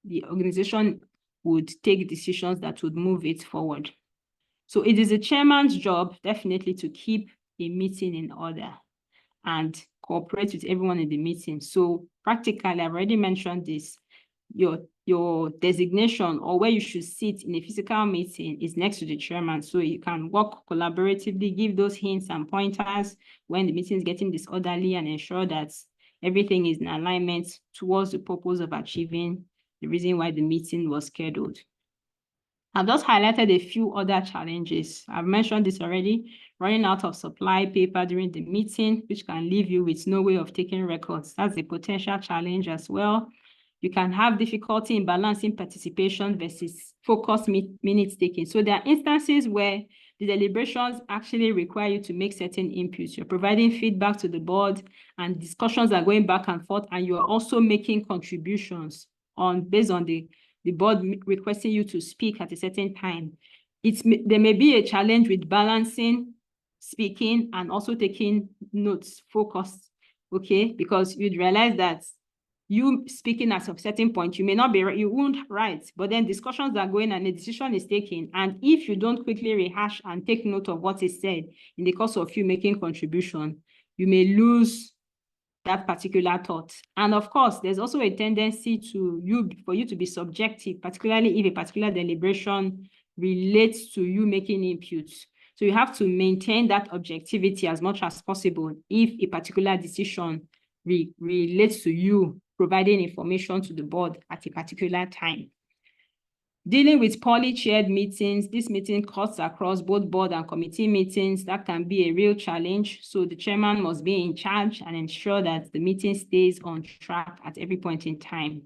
the organization would take decisions that would move it forward. So it is the chairman's job, definitely, to keep a meeting in order and cooperate with everyone in the meeting. So practically, I've already mentioned this, your designation or where you should sit in a physical meeting is next to the chairman. So you can work collaboratively, give those hints and pointers when the meeting is getting disorderly, and ensure that everything is in alignment towards the purpose of achieving the reason why the meeting was scheduled. I've just highlighted a few other challenges. I've mentioned this already, running out of supply paper during the meeting, which can leave you with no way of taking records. That's a potential challenge as well. You can have difficulty in balancing participation versus focused minutes taking. So there are instances where the deliberations actually require you to make certain inputs. You're providing feedback to the board, and discussions are going back and forth, and you're also making contributions based on the board requesting you to speak at a certain time. There may be a challenge with balancing speaking and also taking notes, focused, okay? Because you'd realize that you speaking at a certain point, you won't write, but then discussions are going and a decision is taken. And if you don't quickly rehash and take note of what is said in the course of you making contribution, you may lose that particular thought. And of course, there's also a tendency for you to be subjective, particularly if a particular deliberation relates to you making inputs. So you have to maintain that objectivity as much as possible if a particular decision relates to you providing information to the board at a particular time. Dealing with poorly chaired meetings, this meeting cuts across both board and committee meetings. That can be a real challenge. So the chairman must be in charge and ensure that the meeting stays on track at every point in time.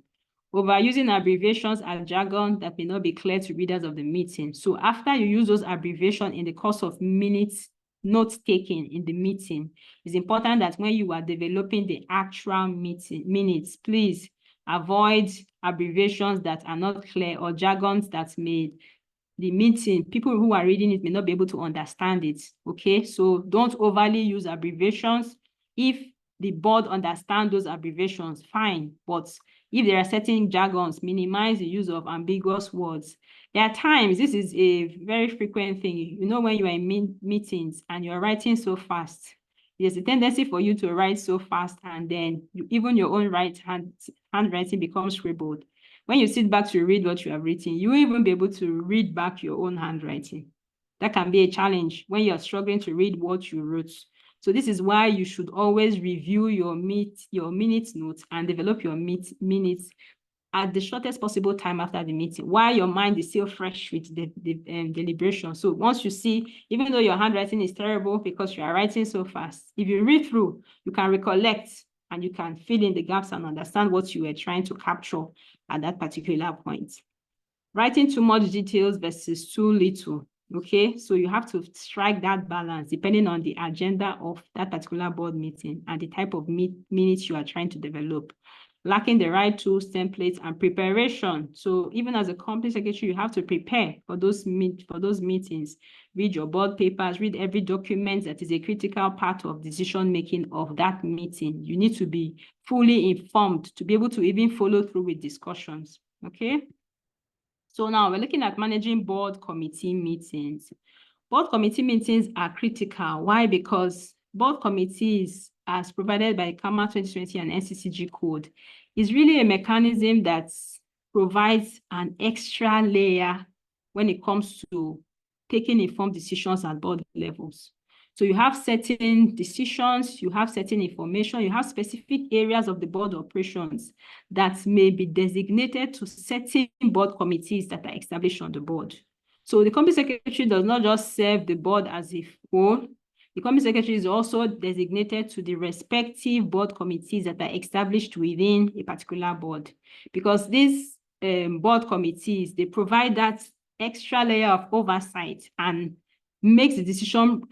Overusing abbreviations and jargon that may not be clear to readers of the meeting. So after you use those abbreviations in the course of note-taking in the meeting, it's important that when you are developing the actual minutes, please avoid abbreviations that are not clear or jargons that people who are reading it may not be able to understand it, okay? So don't overly use abbreviations. If the board understands those abbreviations, fine, but if there are certain jargons, minimize the use of ambiguous words. There are times, this is a very frequent thing, you know, when you are in meetings and you're writing so fast, there's a tendency for you to write so fast, and then even your own handwriting becomes scribbled. When you sit back to read what you have written, you won't even be able to read back your own handwriting. That can be a challenge when you're struggling to read what you wrote. So this is why you should always review your minutes notes and develop your minutes at the shortest possible time after the meeting, while your mind is still fresh with the deliberation. So once you see, even though your handwriting is terrible because you are writing so fast, if you read through, you can recollect and you can fill in the gaps and understand what you were trying to capture at that particular point. Writing too much details versus too little. Okay, so you have to strike that balance depending on the agenda of that particular board meeting and the type of minutes you are trying to develop. Lacking the right tools, templates, and preparation. So even as a company secretary, you have to prepare for those meetings. Read your board papers, read every document that is a critical part of decision-making of that meeting. You need to be fully informed to be able to even follow through with discussions, okay? So now we're looking at managing board committee meetings. Board committee meetings are critical. Why? Because board committees, as provided by CAMA 2020 and NCCG code, is really a mechanism that provides an extra layer when it comes to taking informed decisions at board levels. So you have certain decisions, you have certain information, you have specific areas of the board operations that may be designated to certain board committees that are established on the board. So the company secretary does not just serve the board as a whole. The company secretary is also designated to the respective board committees that are established within a particular board, because these board committees, they provide that extra layer of oversight and makes the decision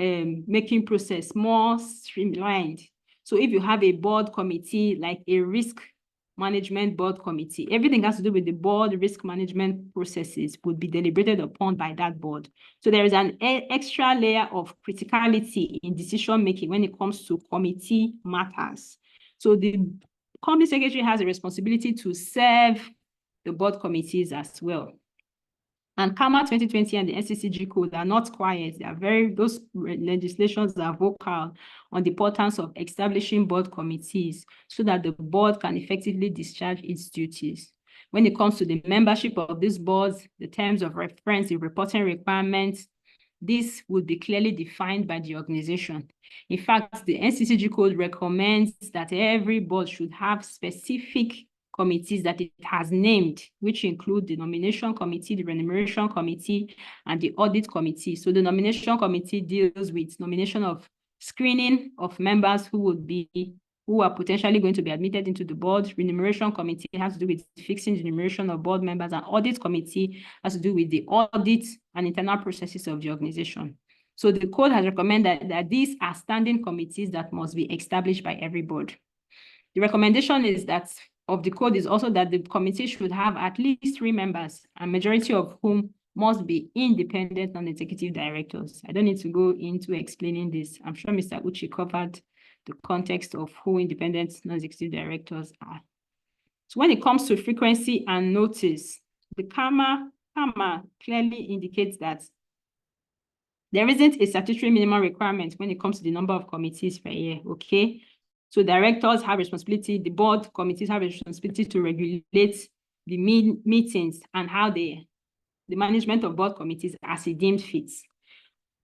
making process more streamlined. So if you have a board committee, like a risk management board committee, everything has to do with the board risk management processes would be deliberated upon by that board. So there is an extra layer of criticality in decision making when it comes to committee matters. So the company secretary has a responsibility to serve the board committees as well. And CAMA 2020 and the NCCG code are not quiet. They are those legislations are vocal on the importance of establishing board committees so that the board can effectively discharge its duties. When it comes to the membership of these boards, the terms of reference, the reporting requirements, this would be clearly defined by the organization. In fact, the NCCG code recommends that every board should have specific committees that it has named, which include the nomination committee, the remuneration committee, and the audit committee. So the nomination committee deals with nomination of screening of members who are potentially going to be admitted into the board. Remuneration committee has to do with fixing the remuneration of board members, and audit committee has to do with the audit and internal processes of the organization. So the code has recommended that these are standing committees that must be established by every board. The recommendation is that of the code is also that the committee should have at least 3 members, a majority of whom must be independent non-executive directors. I don't need to go into explaining this. I'm sure Mr. Uchi covered the context of who independent non-executive directors are. So when it comes to frequency and notice, the CAMA clearly indicates that there isn't a statutory minimum requirement when it comes to the number of committees per year, okay? So directors have responsibility, the board committees have a responsibility to regulate the meetings and how the management of board committees as it deemed fits.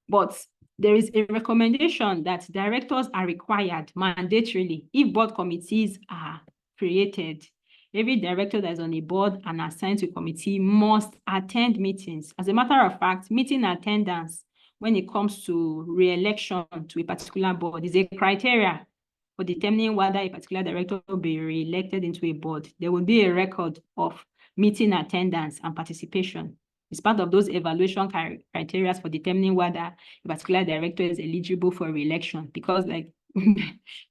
But there is a recommendation that directors are required mandatorily if board committees are created. Every director that is on a board and assigned to a committee must attend meetings. As a matter of fact, meeting attendance when it comes to re-election to a particular board is a criteria for determining whether a particular director will be re-elected into a board. There will be a record of meeting attendance and participation. It's part of those evaluation criteria for determining whether a particular director is eligible for re-election. Because, like,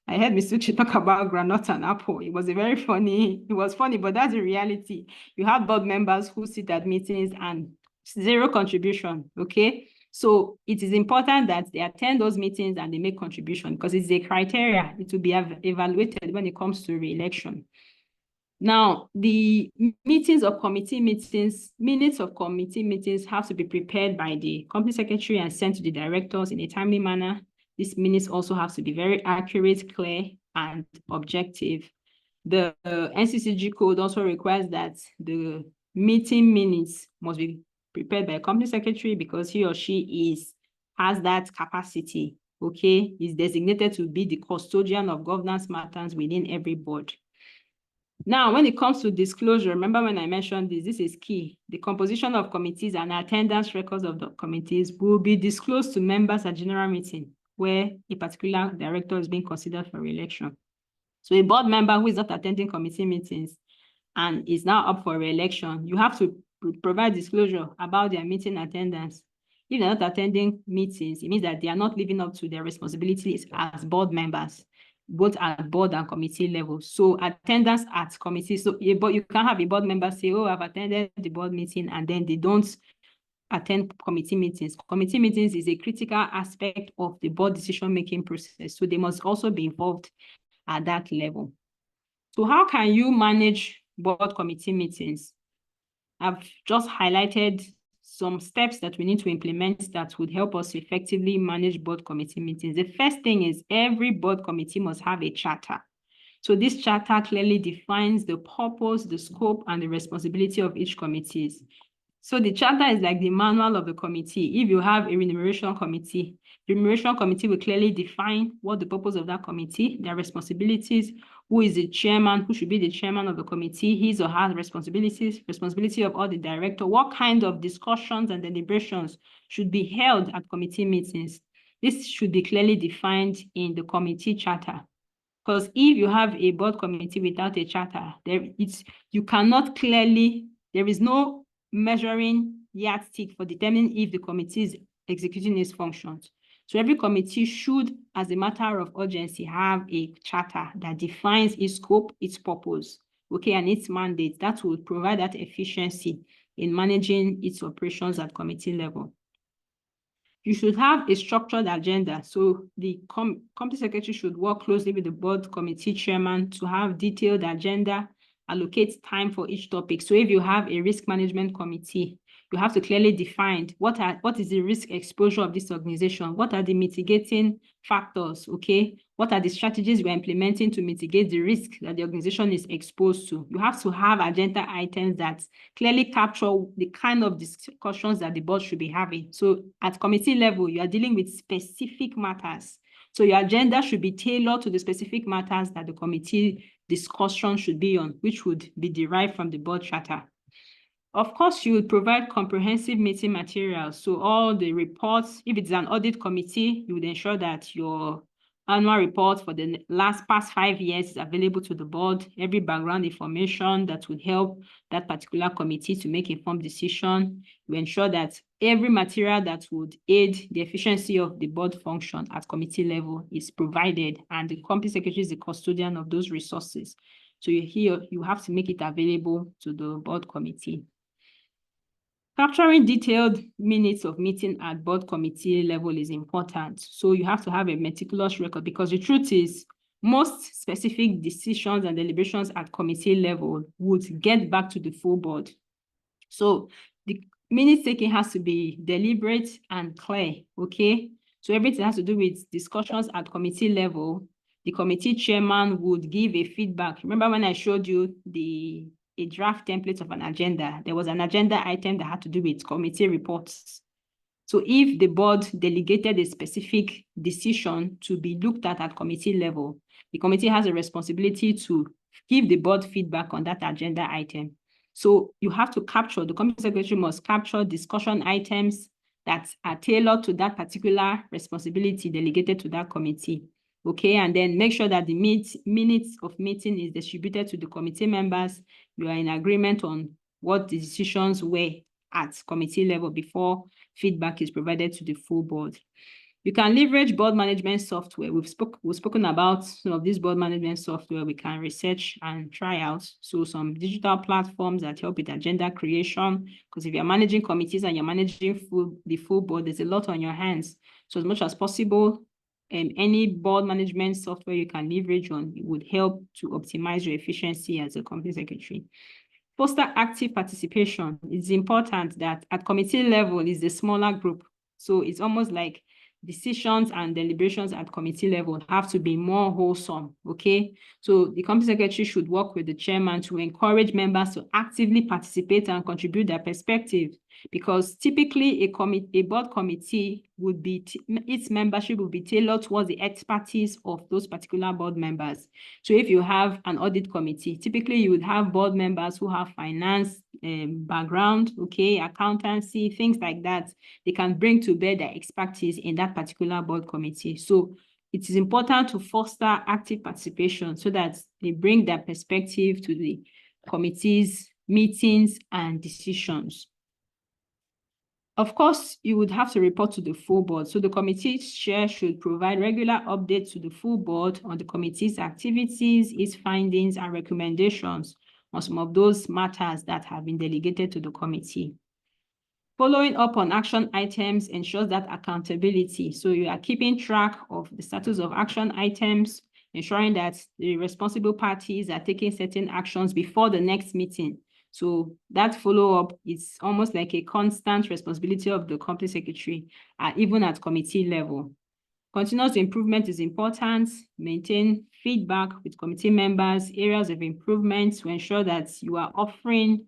I heard Ms. Uchi talk about groundnut and apple. It was funny, but that's the reality. You have board members who sit at meetings and 0 contribution, okay? So it is important that they attend those meetings and they make contribution because it's a criteria. It will be evaluated when it comes to re-election. Now, the minutes of committee meetings have to be prepared by the company secretary and sent to the directors in a timely manner. These minutes also have to be very accurate, clear, and objective. The NCCG code also requires that the meeting minutes must be prepared by a company secretary because he or she has that capacity, okay? Is designated to be the custodian of governance matters within every board. Now, when it comes to disclosure, remember when I mentioned this is key. The composition of committees and attendance records of the committees will be disclosed to members at general meeting where a particular director is being considered for re-election. So a board member who is not attending committee meetings and is now up for re-election, you have to provide disclosure about their meeting attendance. If they're not attending meetings, it means that they are not living up to their responsibilities as board members, both at board and committee level. So attendance at committee, so but you can't have a board member say, oh, I've attended the board meeting, and then they don't attend committee meetings. Committee meetings is a critical aspect of the board decision-making process. So they must also be involved at that level. So how can you manage board committee meetings? I've just highlighted some steps that we need to implement that would help us effectively manage board committee meetings. The first thing is every board committee must have a charter. So this charter clearly defines the purpose, the scope, and the responsibility of each committee. So the charter is like the manual of the committee. If you have a remuneration committee, the remuneration committee will clearly define what the purpose of that committee, their responsibilities, who is the chairman, who should be the chairman of the committee, his or her responsibilities, responsibility of all the director, what kind of discussions and deliberations should be held at committee meetings. This should be clearly defined in the committee charter. Because if you have a board committee without a charter, you cannot clearly, there is no measuring yardstick for determining if the committee is executing its functions. So every committee should, as a matter of urgency, have a charter that defines its scope, its purpose, okay, and its mandate. That will provide that efficiency in managing its operations at committee level. You should have a structured agenda. So the committee secretary should work closely with the board committee chairman to have detailed agenda, allocate time for each topic. So if you have a risk management committee, you have to clearly define what is the risk exposure of this organization? What are the mitigating factors, okay? What are the strategies we're implementing to mitigate the risk that the organization is exposed to? You have to have agenda items that clearly capture the kind of discussions that the board should be having. So at committee level, you are dealing with specific matters. So your agenda should be tailored to the specific matters that the committee discussion should be on, which would be derived from the board charter. Of course, you would provide comprehensive meeting materials. So all the reports, if it's an audit committee, you would ensure that your annual report for the past 5 years is available to the board, every background information that would help that particular committee to make informed decision. You ensure that every material that would aid the efficiency of the board function at committee level is provided, and the company secretary is the custodian of those resources. So you have to make it available to the board committee. Capturing detailed minutes of meeting at board committee level is important. So you have to have a meticulous record, because the truth is most specific decisions and deliberations at committee level would get back to the full board. So the minutes taking has to be deliberate and clear, okay? So everything has to do with discussions at committee level. The committee chairman would give a feedback. Remember when I showed you a draft template of an agenda, there was an agenda item that had to do with committee reports. So if the board delegated a specific decision to be looked at committee level, the committee has a responsibility to give the board feedback on that agenda item. So you have to capture, the committee secretary must capture discussion items that are tailored to that particular responsibility delegated to that committee. Okay, and then make sure that the minutes of meeting is distributed to the committee members. You are in agreement on what the decisions were at committee level before feedback is provided to the full board. You can leverage board management software. We've spoken about some of this board management software we can research and try out. So some digital platforms that help with agenda creation, because if you're managing committees and you're managing the full board, there's a lot on your hands. So as much as possible, any board management software you can leverage on, it would help to optimize your efficiency as a company secretary. Foster active participation. It's important that at committee level is a smaller group. So it's almost like decisions and deliberations at committee level have to be more wholesome, okay? So the company secretary should work with the chairman to encourage members to actively participate and contribute their perspective, because typically a board committee would be, its membership will be tailored towards the expertise of those particular board members. So if you have an audit committee, typically you would have board members who have finance background, okay, accountancy, things like that. They can bring to bear their expertise in that particular board committee. So it is important to foster active participation so that they bring their perspective to the committee's meetings and decisions. Of course, you would have to report to the full board. So the committee's chair should provide regular updates to the full board on the committee's activities, its findings, and recommendations on some of those matters that have been delegated to the committee. Following up on action items ensures that accountability. So you are keeping track of the status of action items, ensuring that the responsible parties are taking certain actions before the next meeting. So that follow-up is almost like a constant responsibility of the company secretary, even at committee level. Continuous improvement is important. Maintain feedback with committee members, areas of improvement to ensure that you are offering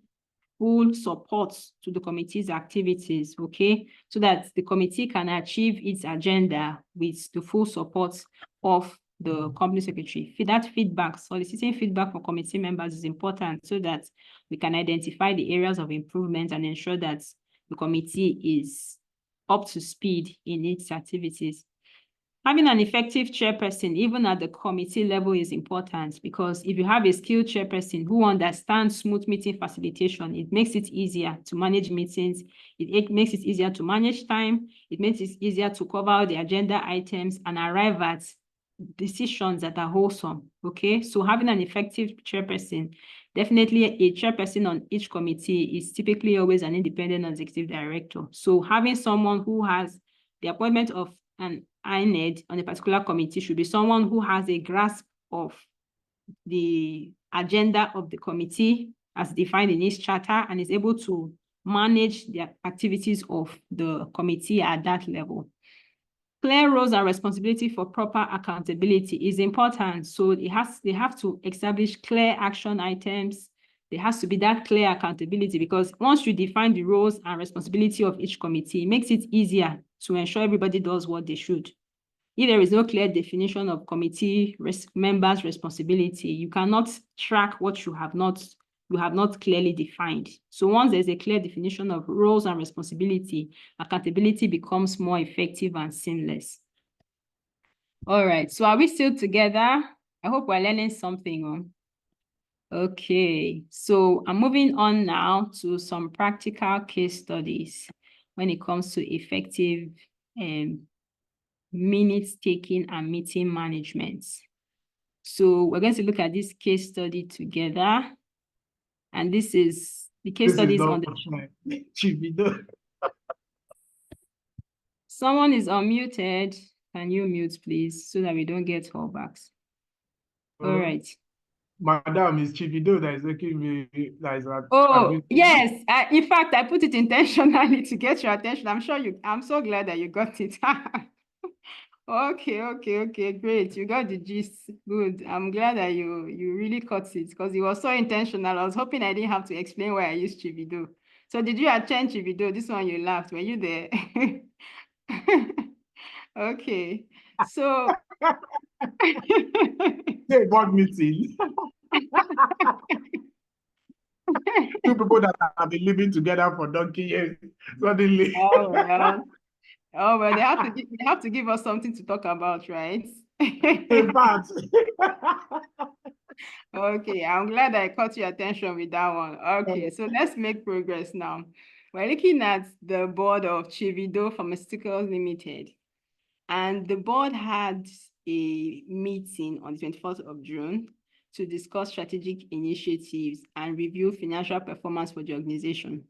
full support to the committee's activities, okay? So that the committee can achieve its agenda with the full support of the company secretary. That feedback, soliciting feedback from committee members is important so that we can identify the areas of improvement and ensure that the committee is up to speed in its activities. Having an effective chairperson, even at the committee level, is important, because if you have a skilled chairperson who understands smooth meeting facilitation, it makes it easier to manage meetings. It makes it easier to manage time. It makes it easier to cover the agenda items and arrive at decisions that are wholesome, okay? So having an effective chairperson, definitely a chairperson on each committee is typically always an independent executive director. So having someone who has the appointment of an INED on a particular committee should be someone who has a grasp of the agenda of the committee as defined in its charter and is able to manage the activities of the committee at that level. Clear roles and responsibility for proper accountability is important. So they have to establish clear action items. There has to be that clear accountability, because once you define the roles and responsibility of each committee, it makes it easier to ensure everybody does what they should. If there is no clear definition of committee members' responsibility, you cannot track what you have not clearly defined. So once there's a clear definition of roles and responsibility, accountability becomes more effective and seamless. All right, so are we still together? I hope we're learning something. Okay, so I'm moving on now to some practical case studies when it comes to effective minutes taking and meeting management. So we're going to look at this case study together. And this is the case studies on the Chivido. Someone is unmuted. Can you mute, please, so that we don't get callbacks? All right.
Madam, it's Chivido that is making me.
Yes. In fact, I put it intentionally to get your attention. I'm so glad that you got it. Okay, great. You got the gist. Good. I'm glad that you really caught it, because it was so intentional. I was hoping I didn't have to explain why I used Chivido. So did you attend Chivido? This one you laughed. Were you there? Okay. So
board meeting. Two people that have been living together for donkey years suddenly.
Oh well, they have to give us something to talk about, right?
In fact.
Okay, I'm glad I caught your attention with that one. Okay, so let's make progress now. We're looking at the board of Chivido Pharmaceuticals Limited. And the board had a meeting on the 24th of June to discuss strategic initiatives and review financial performance for the organization.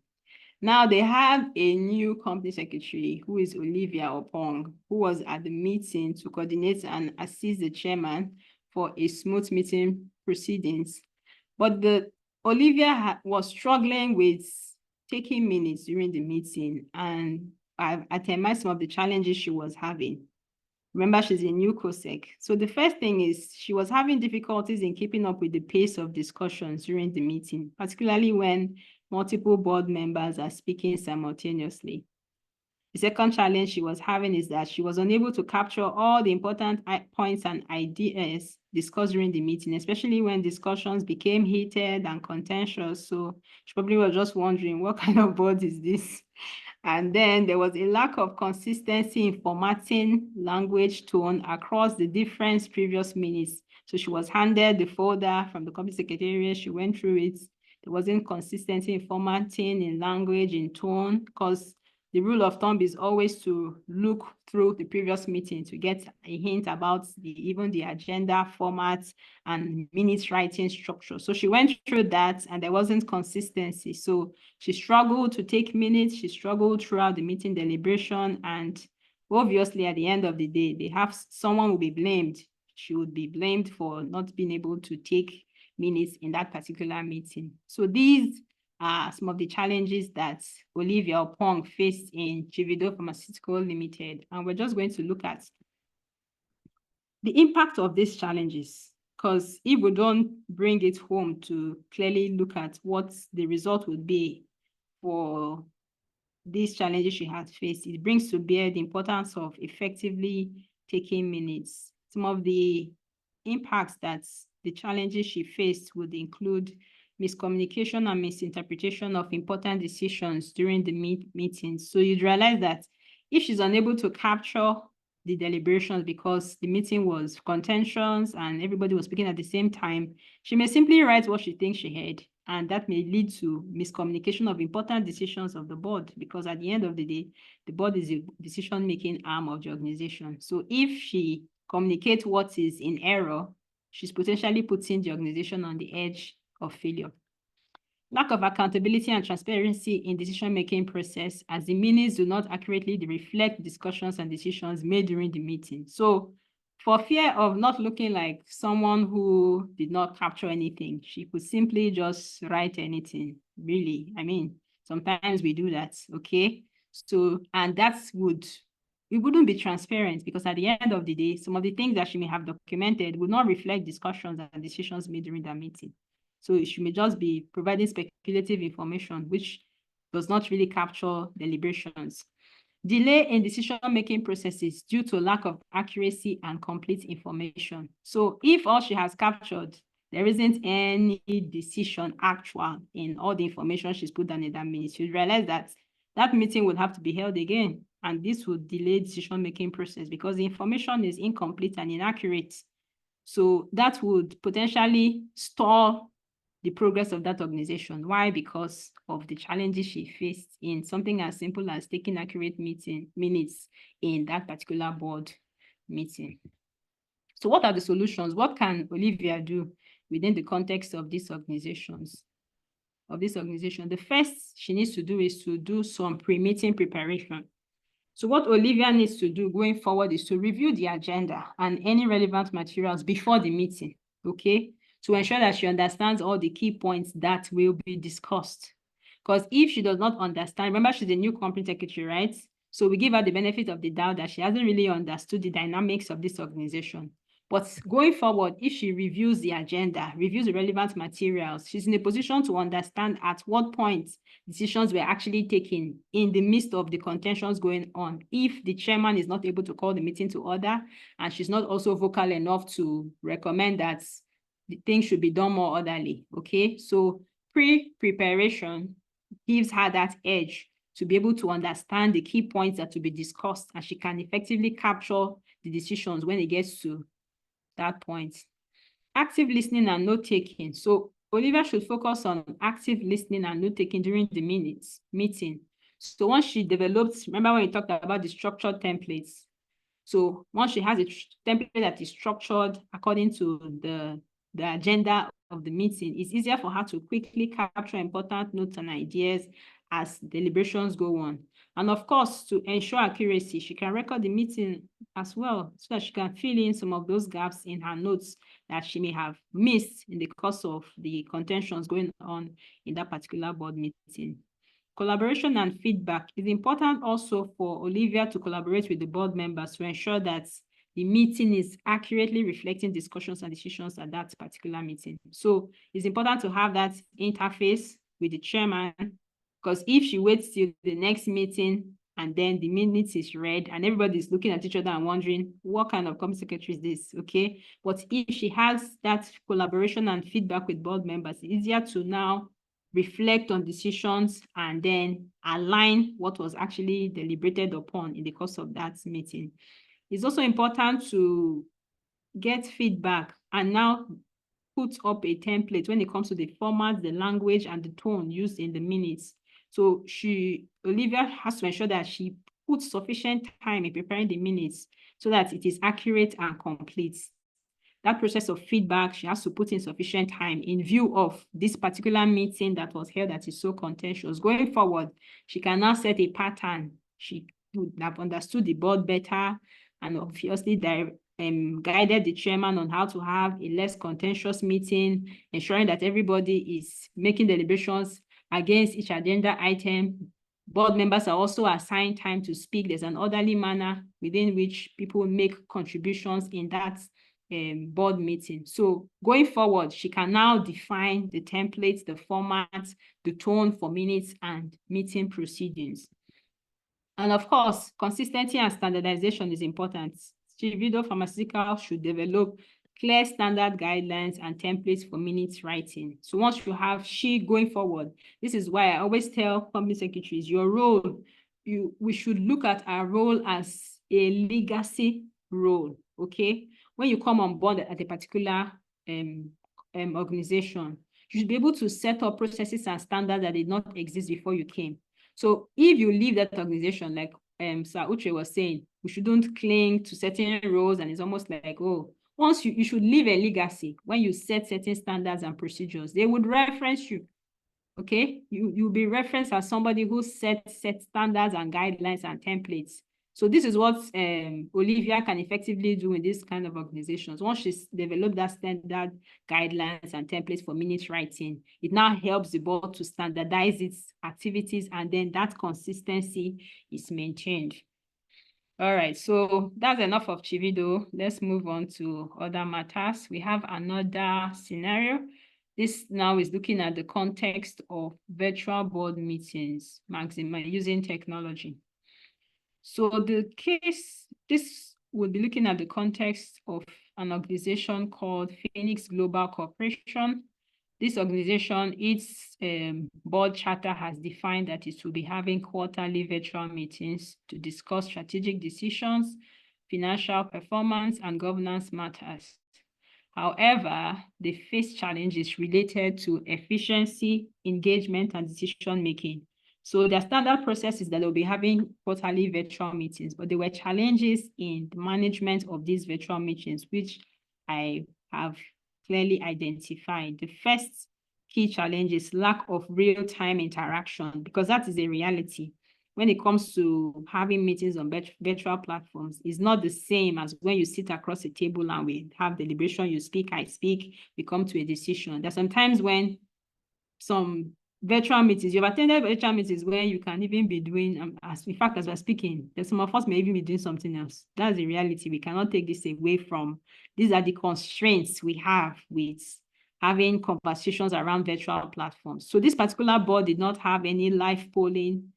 Now they have a new company secretary, who is Olivia Opong, who was at the meeting to coordinate and assist the chairman for a smooth meeting proceedings. But Olivia was struggling with taking minutes during the meeting, and itemized some of the challenges she was having. Remember, she's a new COSEC. So the first thing is she was having difficulties in keeping up with the pace of discussions during the meeting, particularly when multiple board members are speaking simultaneously. The second challenge she was having is that she was unable to capture all the important points and ideas discussed during the meeting, especially when discussions became heated and contentious. So she probably was just wondering, what kind of board is this? And then there was a lack of consistency in formatting language tone across the different previous minutes. So she was handed the folder from the company secretariat. She went through it. There wasn't consistency in formatting, in language, in tone, because the rule of thumb is always to look through the previous meeting to get a hint about even the agenda format and minutes writing structure. So she went through that and there wasn't consistency. So she struggled to take minutes. She struggled throughout the meeting deliberation. And obviously at the end of the day, someone will be blamed. She would be blamed for not being able to take minutes in that particular meeting. So these are some of the challenges that Olivia Opong faced in Chivido Pharmaceutical Limited. And we're just going to look at the impact of these challenges, because if we don't bring it home to clearly look at what the result would be for these challenges she has faced, it brings to bear the importance of effectively taking minutes. Some of the impacts that the challenges she faced would include miscommunication and misinterpretation of important decisions during the meetings. So you'd realize that if she's unable to capture the deliberations because the meeting was contentious and everybody was speaking at the same time, she may simply write what she thinks she heard, and that may lead to miscommunication of important decisions of the board, because at the end of the day, the board is a decision-making arm of the organization. So if she communicates what is in error, she's potentially putting the organization on the edge of failure. Lack of accountability and transparency in decision-making process, as the minutes do not accurately reflect discussions and decisions made during the meeting. So for fear of not looking like someone who did not capture anything, she could simply just write anything, really. I mean, sometimes we do that, okay? So, and it wouldn't be transparent, because at the end of the day, some of the things that she may have documented would not reflect discussions and decisions made during that meeting. So she may just be providing speculative information, which does not really capture deliberations. Delay in decision-making processes due to lack of accuracy and complete information. So if all she has captured, there isn't any decision actual in all the information she's put down in that minute, you realize that that meeting would have to be held again. And this would delay decision-making process because the information is incomplete and inaccurate. So that would potentially stall the progress of that organization. Why? Because of the challenges she faced in something as simple as taking accurate minutes in that particular board meeting. So what are the solutions? What can Olivia do within the context of these organizations? The first she needs to do is to do some pre-meeting preparation. So what Olivia needs to do going forward is to review the agenda and any relevant materials before the meeting, okay? To ensure that she understands all the key points that will be discussed. Because if she does not understand, remember she's a new company secretary, right? So we give her the benefit of the doubt that she hasn't really understood the dynamics of this organization. But going forward, if she reviews the agenda, reviews the relevant materials, she's in a position to understand at what point decisions were actually taken in the midst of the contentions going on. If the chairman is not able to call the meeting to order, and she's not also vocal enough to recommend that the things should be done more orderly, okay? So pre-preparation gives her that edge to be able to understand the key points that will be discussed, and she can effectively capture the decisions when it gets to that point. Active listening and note-taking. So Olivia should focus on active listening and note-taking during the meeting. So once she develops, remember when we talked about the structured templates. So once she has a template that is structured according to the agenda of the meeting, it's easier for her to quickly capture important notes and ideas as deliberations go on. And of course, to ensure accuracy, she can record the meeting as well, so that she can fill in some of those gaps in her notes that she may have missed in the course of the contentions going on in that particular board meeting. Collaboration and feedback. It's important also for Olivia to collaborate with the board members to ensure that the meeting is accurately reflecting discussions and decisions at that particular meeting. So it's important to have that interface with the chairman, because if she waits till the next meeting and then the minutes is read and everybody's looking at each other and wondering what kind of company secretary is this, okay? But if she has that collaboration and feedback with board members, it's easier to now reflect on decisions and then align what was actually deliberated upon in the course of that meeting. It's also important to get feedback and now put up a template when it comes to the format, the language, and the tone used in the minutes. So Olivia has to ensure that she puts sufficient time in preparing the minutes so that it is accurate and complete. That process of feedback, she has to put in sufficient time in view of this particular meeting that was held that is so contentious. Going forward, she can now set a pattern. She would have understood the board better and obviously guided the chairman on how to have a less contentious meeting, ensuring that everybody is making deliberations against each agenda item. Board members are also assigned time to speak. There's an orderly manner within which people make contributions in that board meeting. So going forward, she can now define the templates, the format, the tone for minutes and meeting proceedings. And of course, consistency and standardization is important. Chivido Pharmaceutical should develop clear standard guidelines and templates for minutes writing. So once you have going forward, this is why I always tell company secretaries, your role, we should look at our role as a legacy role, okay? When you come on board at a particular organization, you should be able to set up processes and standards that did not exist before you came. So if you leave that organization, like Sir Uche was saying, we shouldn't cling to certain roles, and it's almost like, oh, once you should leave a legacy. When you set certain standards and procedures, they would reference you. Okay, you'll be referenced as somebody who set standards and guidelines and templates. So this is what Olivia can effectively do in this kind of organizations. Once she's developed that standard guidelines and templates for minutes writing, it now helps the board to standardize its activities, and then that consistency is maintained. All right, so that's enough of Chivido. Let's move on to other matters. We have another scenario. This now is looking at the context of virtual board meetings, using technology. So the case, this will be looking at the context of an organization called Phoenix Global Corporation. This organization, its board charter has defined that it will be having quarterly virtual meetings to discuss strategic decisions, financial performance, and governance matters. However, they face challenges related to efficiency, engagement, and decision-making. So their standard process is that they'll be having quarterly virtual meetings, but there were challenges in the management of these virtual meetings, which I have clearly identified. The first key challenge is lack of real-time interaction, because that is a reality. When it comes to having meetings on virtual platforms, it's not the same as when you sit across a table and we have deliberation, you speak, I speak, we come to a decision. There's sometimes when some virtual meetings, you've attended virtual meetings where you can even be doing, in fact, as we're speaking, there's some of us may even be doing something else. That's the reality. We cannot take this away from, these are the constraints we have with having conversations around virtual platforms. So this particular board did not have any live polling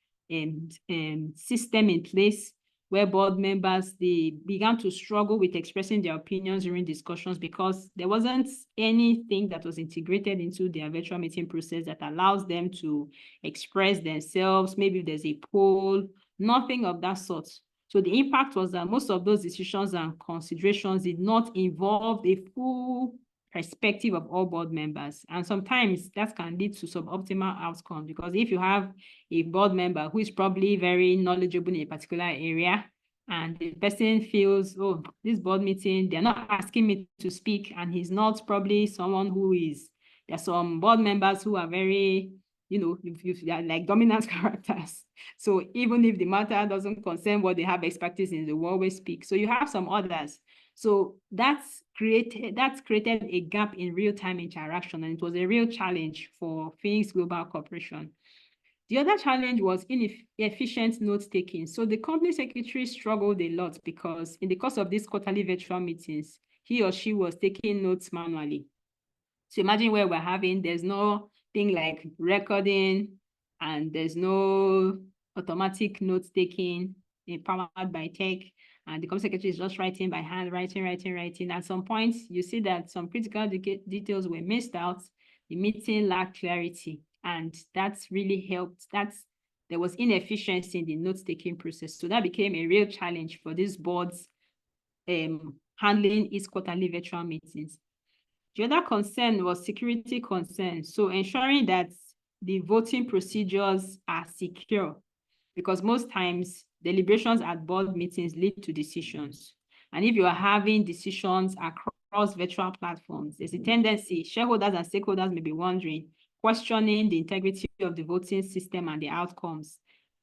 system in place where board members, they began to struggle with expressing their opinions during discussions because there wasn't anything that was integrated into their virtual meeting process that allows them to express themselves. Maybe there's a poll, nothing of that sort. So the impact was that most of those decisions and considerations did not involve a full perspective of all board members. And sometimes that can lead to suboptimal outcomes, because if you have a board member who is probably very knowledgeable in a particular area, and the person feels, oh, this board meeting, they're not asking me to speak, and he's not probably someone who is, there's some board members who are very, you know, if they are like dominant characters. So even if the matter doesn't concern what they have expertise in, they will always speak. So you have some others. So that's created a gap in real-time interaction, and it was a real challenge for Phoenix Global Corporation. The other challenge was inefficient note-taking. So the company secretary struggled a lot because in the course of these quarterly virtual meetings, he or she was taking notes manually. So imagine where there's no thing like recording, and there's no automatic note-taking powered by tech, and the company secretary is just writing by hand, writing. At some point, you see that some critical details were missed out. The meeting lacked clarity, and that's really helped. There was inefficiency in the note-taking process. So that became a real challenge for these boards handling its quarterly virtual meetings. The other concern was security concerns. So ensuring that the voting procedures are secure, because most times deliberations at board meetings lead to decisions. And if you are having decisions across virtual platforms, there's a tendency, shareholders and stakeholders may be wondering, questioning the integrity of the voting system and the outcomes.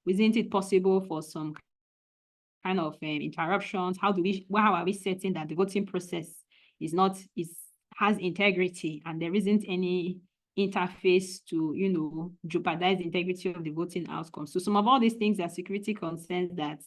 Isn't it possible for some kind of interruptions? How are we certain that the voting process has integrity and there isn't any interface to jeopardize the integrity of the voting outcome? So some of all these things are security concerns that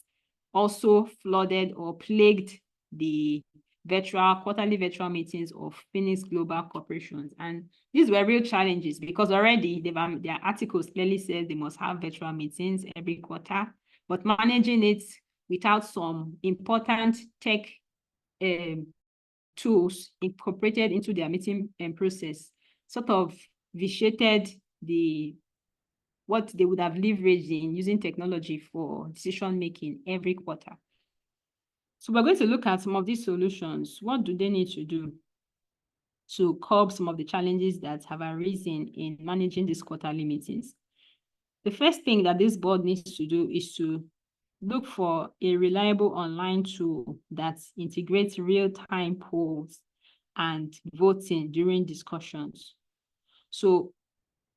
also flooded or plagued the quarterly virtual meetings of Phoenix Global Corporations. And these were real challenges because already their articles clearly says they must have virtual meetings every quarter, but managing it without some important tech tools incorporated into their meeting process sort of vitiated what they would have leveraged in using technology for decision making every quarter. So we're going to look at some of these solutions. What do they need to do to curb some of the challenges that have arisen in managing these quarterly meetings? The first thing that this board needs to do is to look for a reliable online tool that integrates real-time polls and voting during discussions. So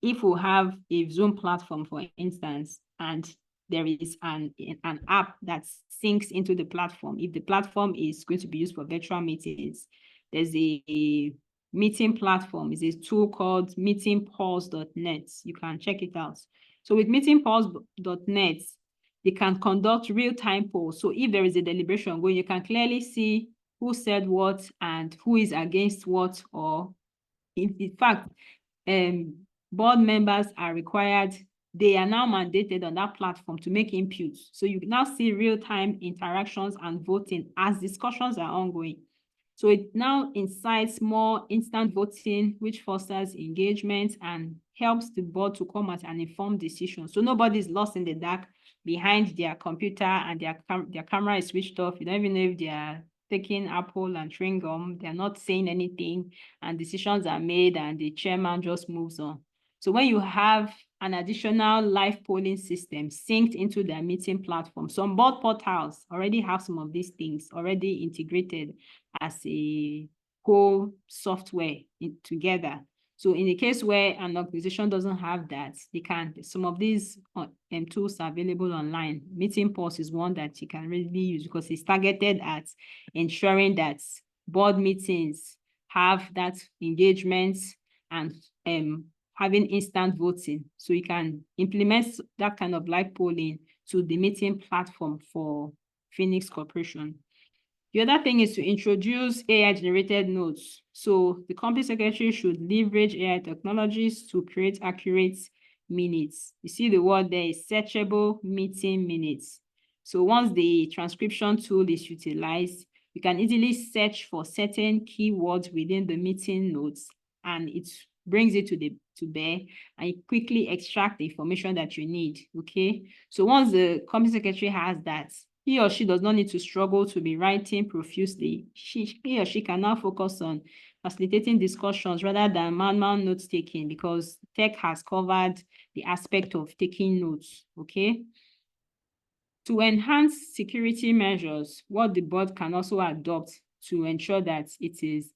if we have a Zoom platform, for instance, and there is an app that syncs into the platform, if the platform is going to be used for virtual meetings, there's a meeting platform, is a tool called meetingpulse.net. You can check it out. So with meetingpulse.net, they can conduct real-time polls. So if there is a deliberation going, you can clearly see who said what and who is against what, or in fact, board members are required, they are now mandated on that platform to make inputs. So you now see real-time interactions and voting as discussions are ongoing. So it now incites more instant voting, which fosters engagement and helps the board to come at an informed decision. So nobody's lost in the dark behind their computer and their camera is switched off. You don't even know if they are taking apple and chewing gum. They're not saying anything and decisions are made and the chairman just moves on. So when you have an additional live polling system synced into their meeting platform, some board portals already have some of these things already integrated as a whole software together. So in the case where an organization doesn't have that, some of these tools are available online. Meeting Pulse is one that you can really use because it's targeted at ensuring that board meetings have that engagement and having instant voting. So you can implement that kind of live polling to the meeting platform for Phoenix Corporation. The other thing is to introduce AI-generated notes. So the company secretary should leverage AI technologies to create accurate minutes. You see the word there is searchable meeting minutes. So once the transcription tool is utilized, you can easily search for certain keywords within the meeting notes, and it brings it to bear, and you quickly extract the information that you need, okay? So once the company secretary has that, he or she does not need to struggle to be writing profusely. He or she can now focus on facilitating discussions rather than manual note-taking because tech has covered the aspect of taking notes, okay? To enhance security measures, what the board can also adopt to ensure that it is,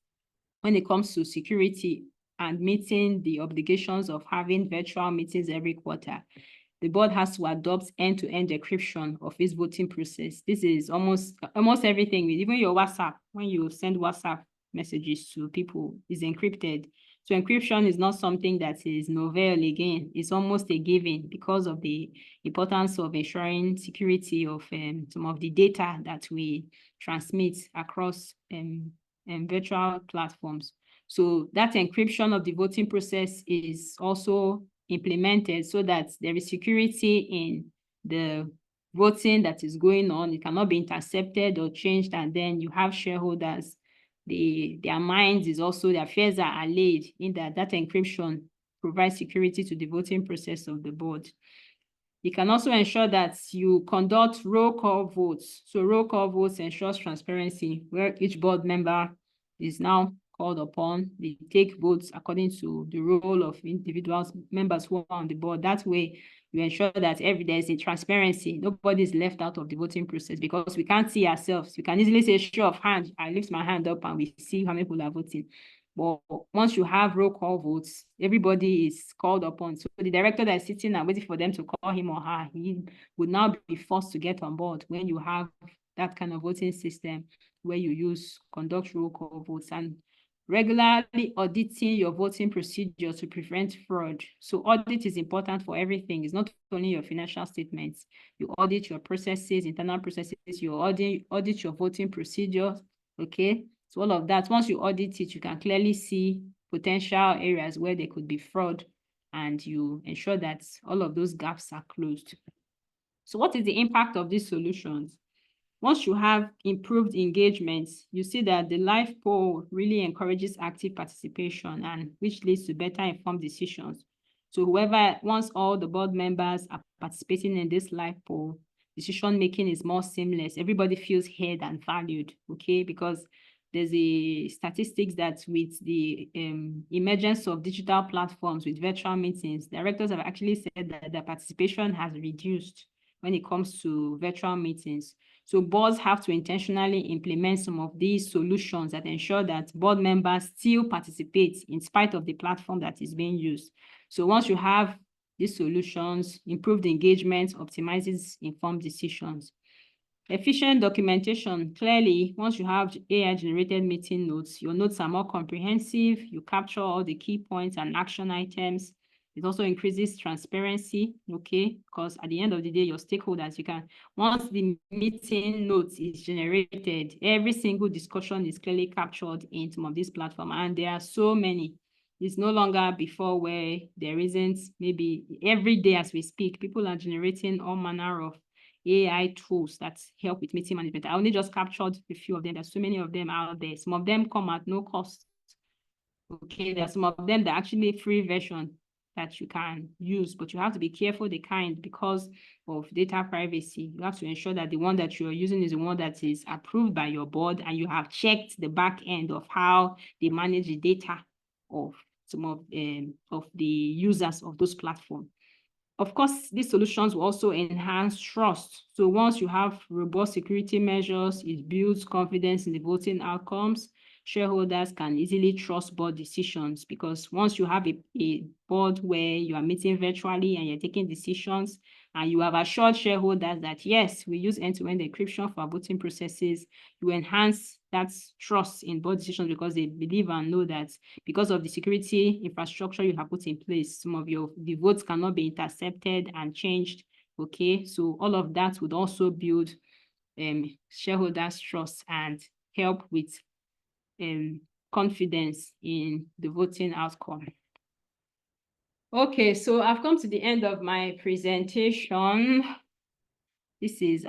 when it comes to security and meeting the obligations of having virtual meetings every quarter, the board has to adopt end-to-end encryption of its voting process. This is almost everything, even your WhatsApp, when you send WhatsApp messages to people, is encrypted. So encryption is not something that is novel again. It's almost a given because of the importance of ensuring security of some of the data that we transmit across virtual platforms. So that encryption of the voting process is also implemented so that there is security in the voting that is going on. It cannot be intercepted or changed, and then you have shareholders, their minds is also, their fears are allayed in that encryption provides security to the voting process of the board. You can also ensure that you conduct roll call votes. So roll call votes ensures transparency, where each board member is now called upon. They take votes according to the role of individuals, members who are on the board. That way, you ensure that there is a transparency. Nobody is left out of the voting process because we can't see ourselves. We can easily say show of hand. I lift my hand up and we see how many people are voting. But once you have roll call votes, everybody is called upon. So the director that is sitting and waiting for them to call him or her, he would now be forced to get on board when you have that kind of voting system where you conduct roll call votes and regularly auditing your voting procedure to prevent fraud. So audit is important for everything. It's not only your financial statements. You audit your processes, internal processes, you audit your voting procedures, okay? So all of that, once you audit it, you can clearly see potential areas where there could be fraud, and you ensure that all of those gaps are closed. So what is the impact of these solutions? Once you have improved engagement, you see that the live poll really encourages active participation, and which leads to better informed decisions. So once all the board members are participating in this live poll, decision-making is more seamless. Everybody feels heard and valued, okay? Because there's a statistics that with the emergence of digital platforms with virtual meetings, directors have actually said that the participation has reduced when it comes to virtual meetings. So boards have to intentionally implement some of these solutions that ensure that board members still participate in spite of the platform that is being used. So once you have these solutions, improved engagement optimizes informed decisions. Efficient documentation. Clearly, once you have AI-generated meeting notes, your notes are more comprehensive. You capture all the key points and action items. It also increases transparency, okay? Because at the end of the day, your stakeholders, once the meeting notes is generated, every single discussion is clearly captured in some of these platforms, and there are so many. It's no longer before where there isn't, maybe every day as we speak, people are generating all manner of AI tools that help with meeting management. I only just captured a few of them. There's so many of them out there. Some of them come at no cost. Okay, there's some of them that are actually free version that you can use, but you have to be careful the kind because of data privacy. You have to ensure that the one that you're using is the one that is approved by your board, and you have checked the back end of how they manage the data of some of the users of those platforms. Of course, these solutions will also enhance trust. So once you have robust security measures, it builds confidence in the voting outcomes. Shareholders can easily trust board decisions, because once you have a board where you are meeting virtually and you're taking decisions, and you have assured shareholders that, yes, we use end-to-end encryption for our voting processes, you enhance that trust in board decisions because they believe and know that because of the security infrastructure you have put in place, some of the votes cannot be intercepted and changed, okay? So all of that would also build shareholders' trust and help with confidence in the voting outcome. Okay, so I've come to the end of my presentation. This is